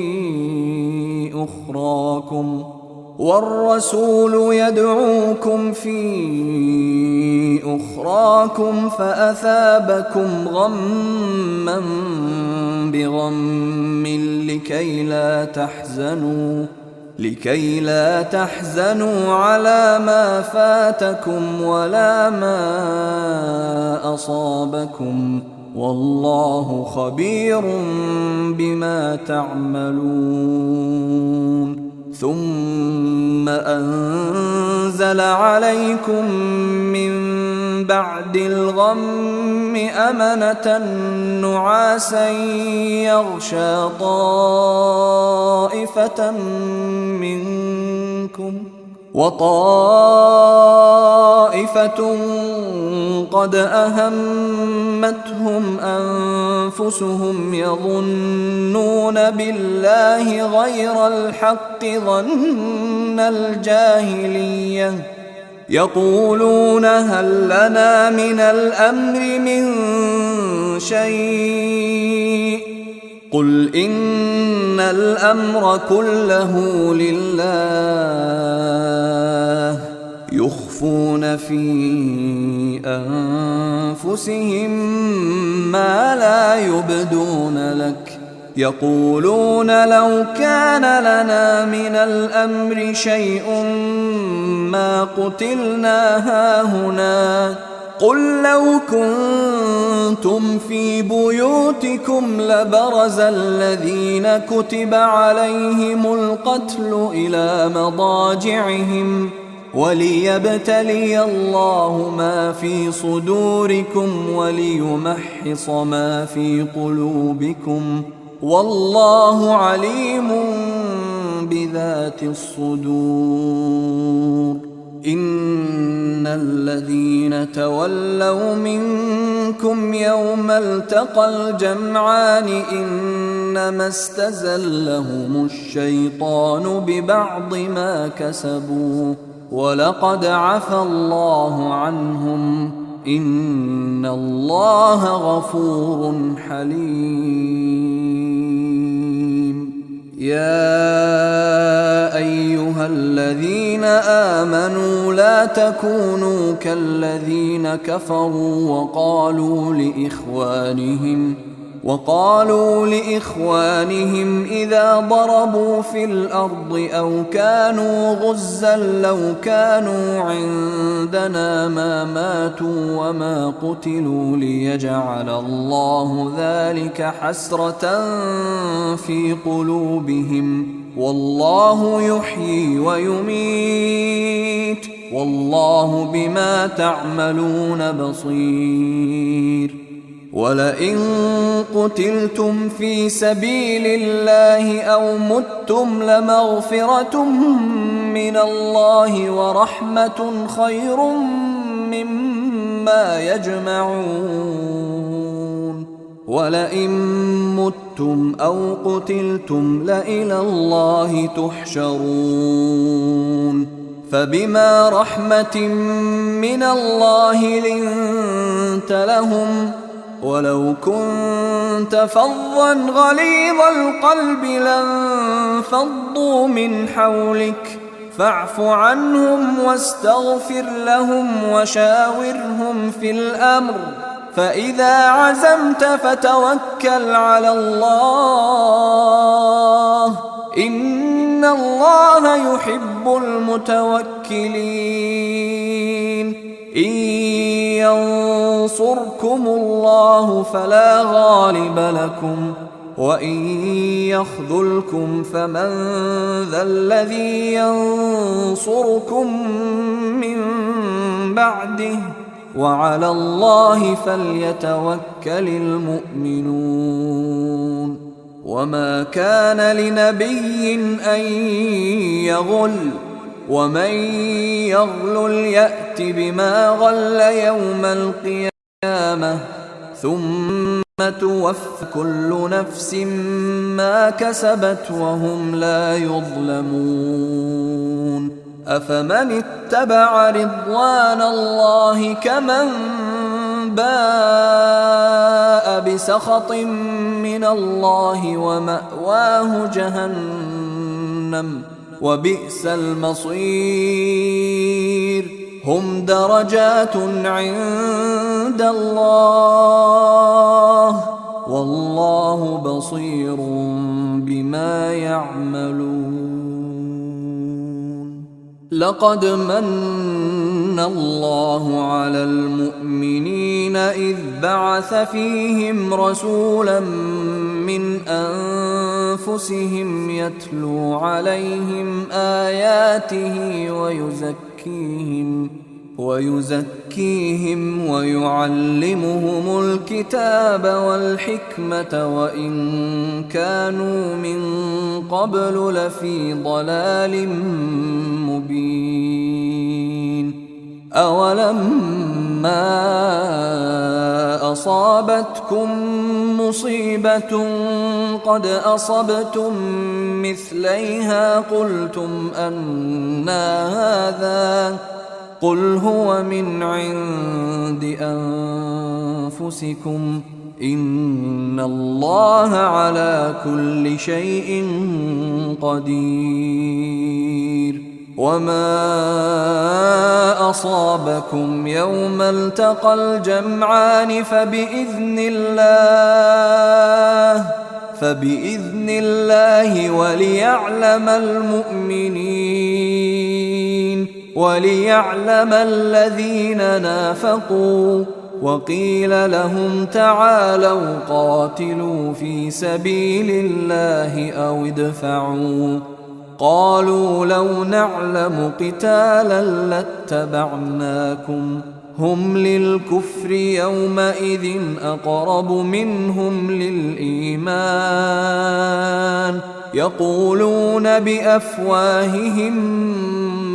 أخراكم فأثابكم غما بغم لكي لا تحزنوا على ما فاتكم ولا ما أصابكم والله خبير بما تعملون. ثم أنزل عليكم من بعد الغم أمنة نعاسا يغشى طائفة منكم وطائفة قد أهمتهم أنفسهم يظنون بالله غير الحق ظن الجاهلية يقولون هل لنا من الأمر من شيء قل إن الأمر كله لله يخفون في أنفسهم ما لا يبدون لك يقولون لو كان لنا من الأمر شيء ما قتلنا هاهنا قل لو كنتم في بيوتكم لبرز الذين كتب عليهم القتل إلى مضاجعهم وليبتلي الله ما في صدوركم وليمحص ما في قلوبكم والله عليم بذات ذات الصدور إن الذين تولوا منكم يوم التقى الجمعان إنما استزلهم الشيطان ببعض ما كسبوا ولقد عفى الله عنهم إن الله غفور حليم يا أيها الذين آمنوا لا تكونوا كالذين كفروا وقالوا لإخوانهم إذا ضربوا في الأرض أو كانوا غزا لو كانوا عندنا ما ماتوا وما قتلوا ليجعل الله ذلك حسرة في قلوبهم والله يحيي ويميت والله بما تعملون بصير ولئن قتلتم في سبيل الله أو متم لمغفرة من الله ورحمة خير مما يجمعون ولئن متم أو قتلتم لإلى الله تحشرون فبما رحمة من الله لنت لهم ولو كنت فظا غليظ القلب لانفضوا من حولك فاعف عنهم واستغفر لهم وشاورهم في الأمر فإذا عزمت فتوكل على الله إن الله يحب المتوكلين إن ينصركم الله فلا غالب لكم وإن يخذلكم فمن ذا الذي ينصركم من بعده وعلى الله فليتوكل المؤمنون وما كان لنبي أن يغل ومن يغلل يأت بما غل يوم القيامة ثم توفى كل نفس ما كسبت وهم لا يظلمون أفمن اتبع رضوان الله كمن باء بسخط من الله ومأواه جهنم وبئس المصير هم درجات عند الله والله بصير بما يعملون لقد من الله على المؤمنين إذ بعث فيهم رسولا من أنفسهم يتلو عليهم آياته ويزكيهم ويعلمهم الكتاب والحكمة وإن كانوا من قبل لفي ضلال مبين أولما أصابتكم مصيبة قد أصبتم مثليها قلتم أنى هذا قل هو من عند أنفسكم إن الله على كل شيء قدير وما أصابكم يوم التقى الجمعان فبإذن الله وليعلم المؤمنين وليعلم الذين نافقوا وقيل لهم تعالوا قاتلوا في سبيل الله أو ادفعوا قالوا لو نعلم قتالا لاتبعناكم هم للكفر يومئذ أقرب منهم للإيمان يقولون بأفواههم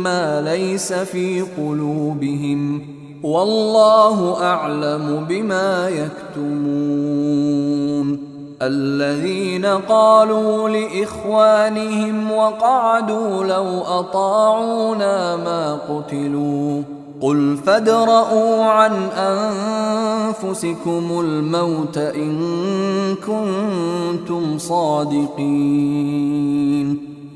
ما ليس في قلوبهم والله أعلم بما يكتمون. الذين قالوا لإخوانهم وقعدوا لو أطاعونا ما قتلوا قل فادرءوا عن أنفسكم الموت إن كنتم صادقين.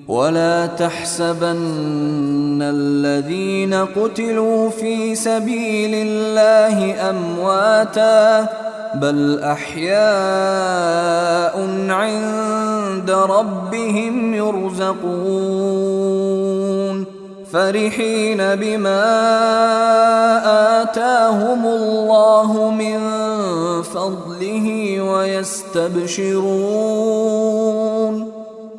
ولا تحسبن الذين قتلوا في سبيل الله أمواتا بل أحياء عند ربهم يرزقون فرحين بما آتاهم الله من فضله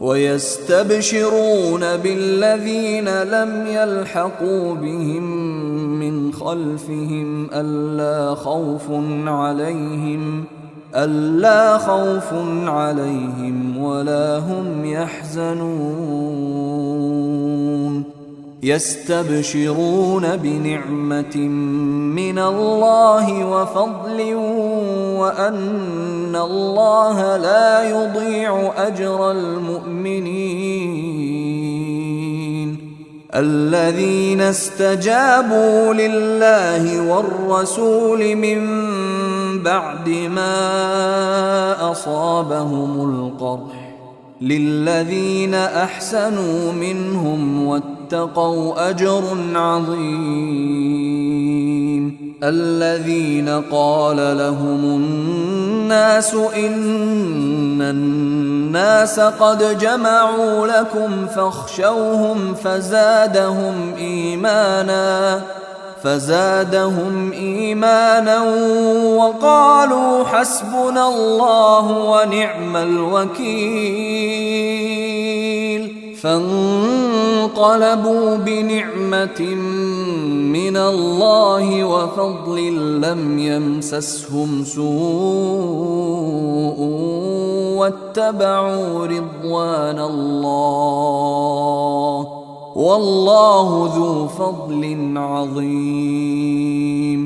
ويستبشرون بالذين لم يلحقوا بهم من خلفهم ألا خوف عليهم ولا هم يحزنون. يستبشرون بنعمة من الله وفضل وأن الله لا يضيع أجر المؤمنين. الذين استجابوا لله والرسول من بعد ما أصابهم القرح للذين أحسنوا منهم واتقوا أجر عظيم. الذين قال لهم الناس إن الناس قد جمعوا لكم فاخشوهم فزادهم إيمانا وقالوا حسبنا الله ونعم الوكيل. فانقلبوا بنعمة من الله وفضل لم يمسسهم سوء واتبعوا رضوان الله والله ذو فضل عظيم.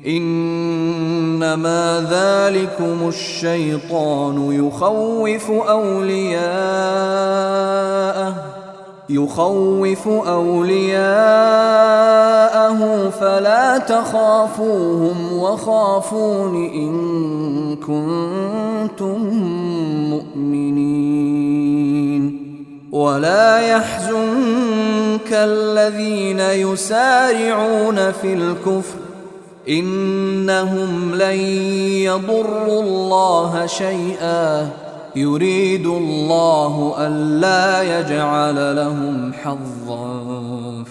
إنما ذلكم الشيطان يخوف أولياءه فلا تخافوهم وخافون إن كنتم مؤمنين. ولا يحزنك الذين يسارعون في الكفر إنهم لن يضروا الله شيئا يريد الله ألا يجعل لهم حظا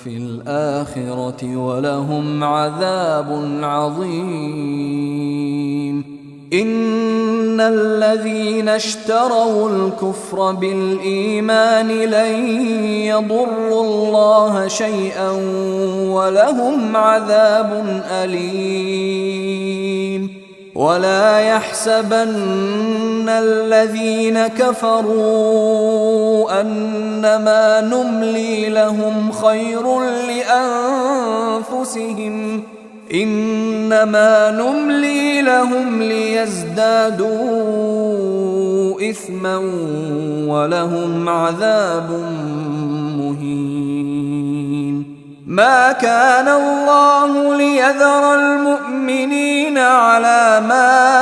في الآخرة ولهم عذاب عظيم. إن الذين اشتروا الكفر بالإيمان لن يضروا الله شيئا ولهم عذاب أليم. ولا يحسبن الذين كفروا أنما نملي لهم خير لأنفسهم إنما نملي لهم ليزدادوا إثما ولهم عذاب مهين. ما كان الله ليذر المؤمنين على ما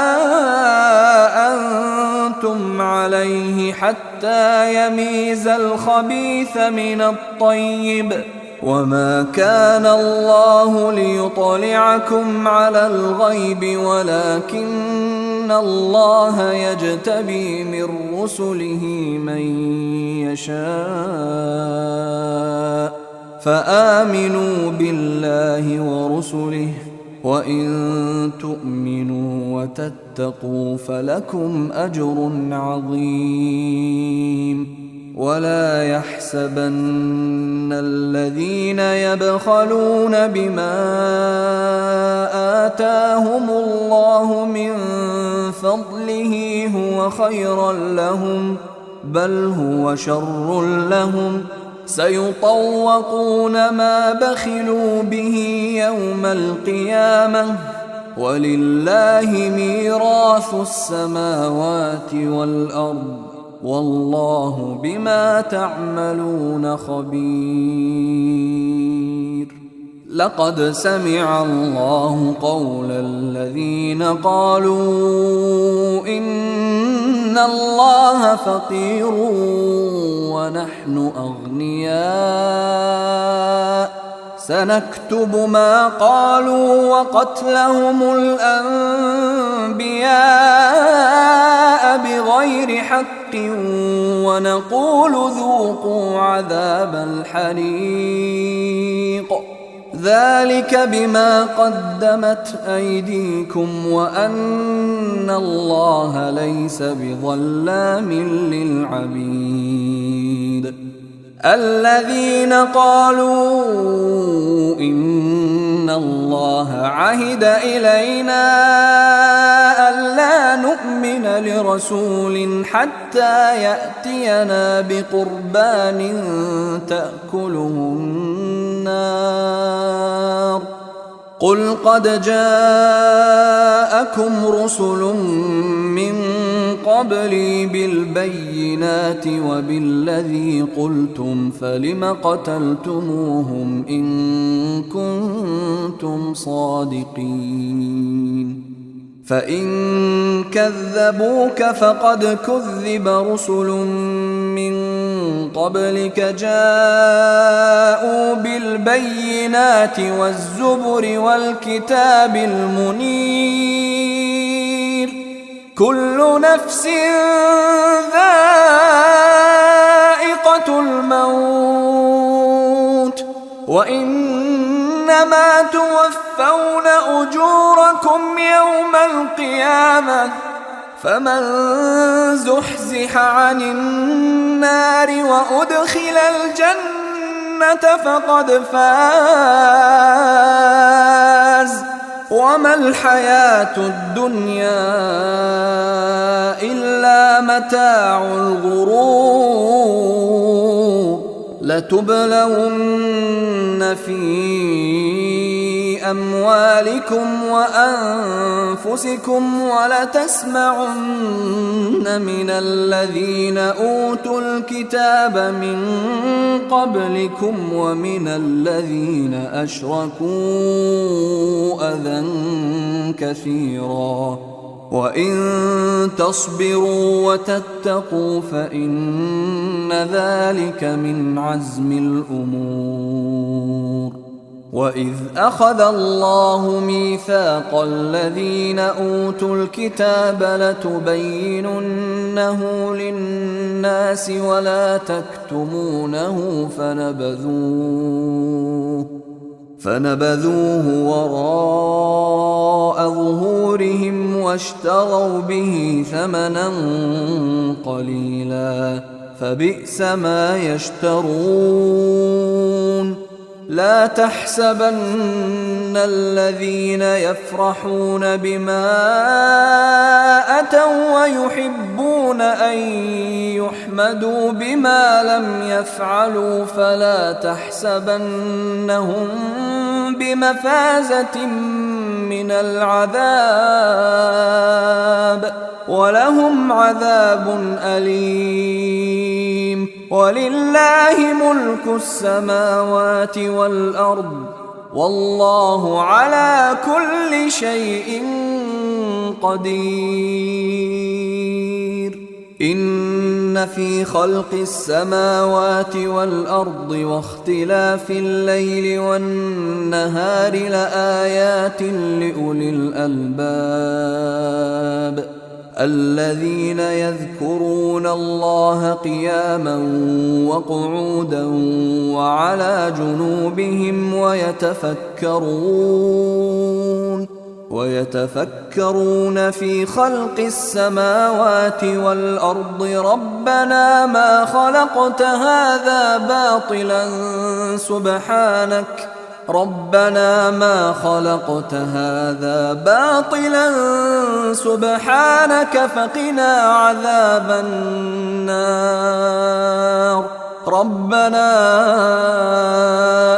أنتم عليه حتى يميز الخبيث من الطيب وما كان الله ليطلعكم على الغيب ولكن الله يجتبي من رسله من يشاء فآمنوا بالله ورسله وإن تؤمنوا وتتقوا فلكم أجر عظيم. ولا يحسبن الذين يبخلون بما آتاهم الله من فضله هو خيرا لهم بل هو شر لهم سيطوقون ما بخلوا به يوم القيامة ولله ميراث السماوات والأرض والله بما تعملون خبير. لقد سمع الله قول الذين قالوا إن الله فقير ونحن أغنياء سنكتب ما قالوا وقتلهم الأنبياء بغير حق ونقول ذوقوا عذاب الحريق ذلك بما قدمت أيديكم وأن الله ليس بظلام للعبيد. الذين قالوا إن الله عهد إلينا ألا نؤمن لرسول حتى يأتينا بقربان تأكله النار قل قد جاءكم رسل من قبلي بالبينات وبالذي قلتم فلم قتلتموهم إن كنتم صادقين فإن كذبوك فقد كذب رسل من قبلك جاءوا بالبينات والزبر والكتاب المنير كل نفس ذائقة الموت وإنما توفون أجوركم يوم القيامة فمن زحزح عن النار وأدخل الجنة فقد فاز وما الحياة الدنيا إلا متاع الغرور لتبلون في أموالكم وأنفسكم ولتسمعن من الذين أوتوا الكتاب من قبلكم ومن الذين أشركوا أذى كثيرا وإن تصبروا وتتقوا فإن ذلك من عزم الأمور. وإذ أخذ الله ميثاق الذين أوتوا الكتاب لتبيننه للناس ولا تكتمونه فنبذوه وراء ظهورهم واشتروا به ثمنا قليلا فبئس ما يشترون. لا تحسبن الذين يفرحون بما أتوا ويحبون أن يحمدوا بما لم يفعلوا فلا تحسبنهم بمفازة من العذاب ولهم عذاب أليم. ولله ملك السماوات والأرض والله على كل شيء قدير. إن في خلق السماوات والأرض واختلاف الليل والنهار لآيات لأولي الألباب الذين يذكرون الله قياما وقعودا وعلى جنوبهم ويتفكرون في خلق السماوات والأرض ربنا ما خلقت هذا باطلا ربنا ما خلقت هذا باطلا سبحانك فقنا عذاب النار. ربنا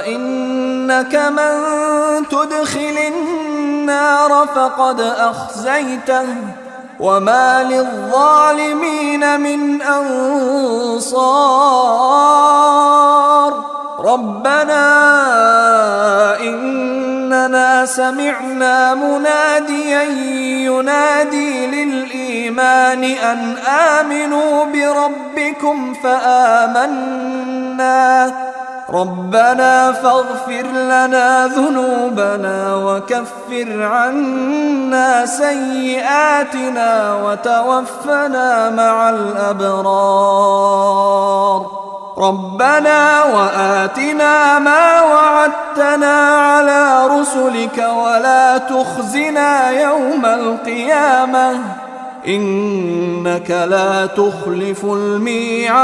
إنك من تدخل النار فقد أخزيته وما للظالمين من أنصار. ربنا إننا سمعنا مناديا ينادي للإيمان أن آمنوا بربكم فآمنا. ربنا فاغفر لنا ذنوبنا وكفر عنا سيئاتنا وتوفنا مع الأبرار. ربنا وآتنا ما وعدتنا على رسلك ولا تخزنا يوم القيامة إنك لا تخلف الميعاد.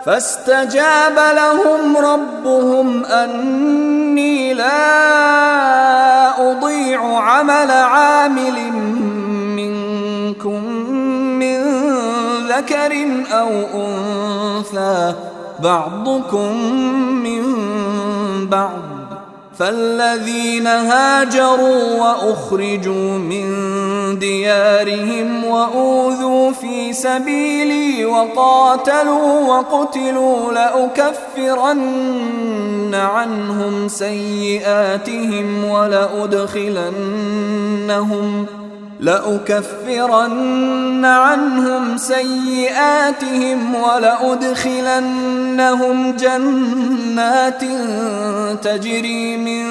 فاستجاب لهم ربهم أني لا أضيع عمل عامل منكم من ذكر أو أنثى بعضكم من بعض. فالذين هاجروا وأخرجوا من ديارهم وأوذوا في سبيلي وقاتلوا وقتلوا لأكفرن عنهم سيئاتهم ولأدخلنهم جنات تجري من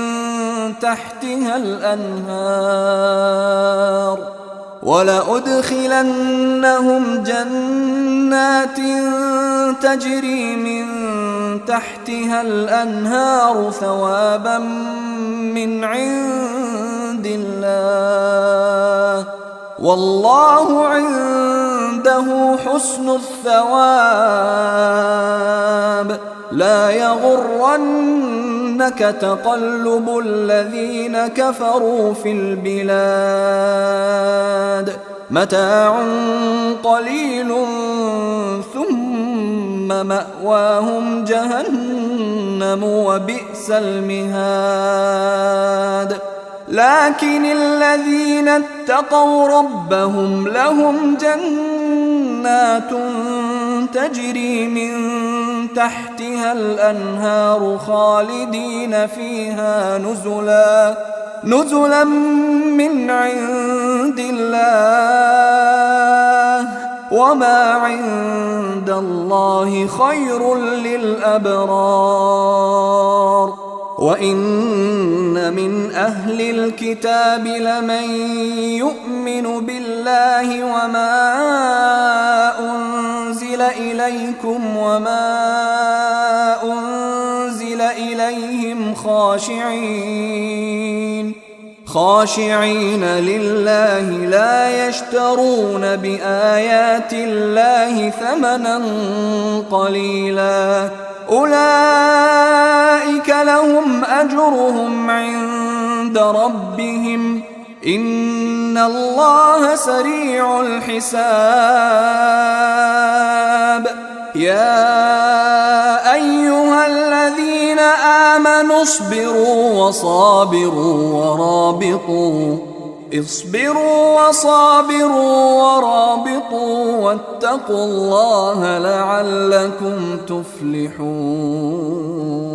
تحتها الأنهار ثوابا من عند الله والله عنده حسن الثواب. لا يغرنك تقلب الذين كفروا في البلاد متاع قليل ثم مأواهم جهنم وبئس المهاد. لكن الذين اتقوا ربهم لهم جنات تجري من تحتها الأنهار خالدين فيها نزلا من عند الله وما عند الله خير للأبرار. وإن من أهل الكتاب لمن يؤمن بالله وما أنزل إليكم وما أنزل إليهم خاشعين لله لا يشترون بآيات الله ثمنا قليلا أولئك لهم أجرهم عند ربهم إن الله سريع الحساب. يا أيها الذين آمنوا اصبروا وصابروا ورابطوا واتقوا الله لعلكم تفلحون.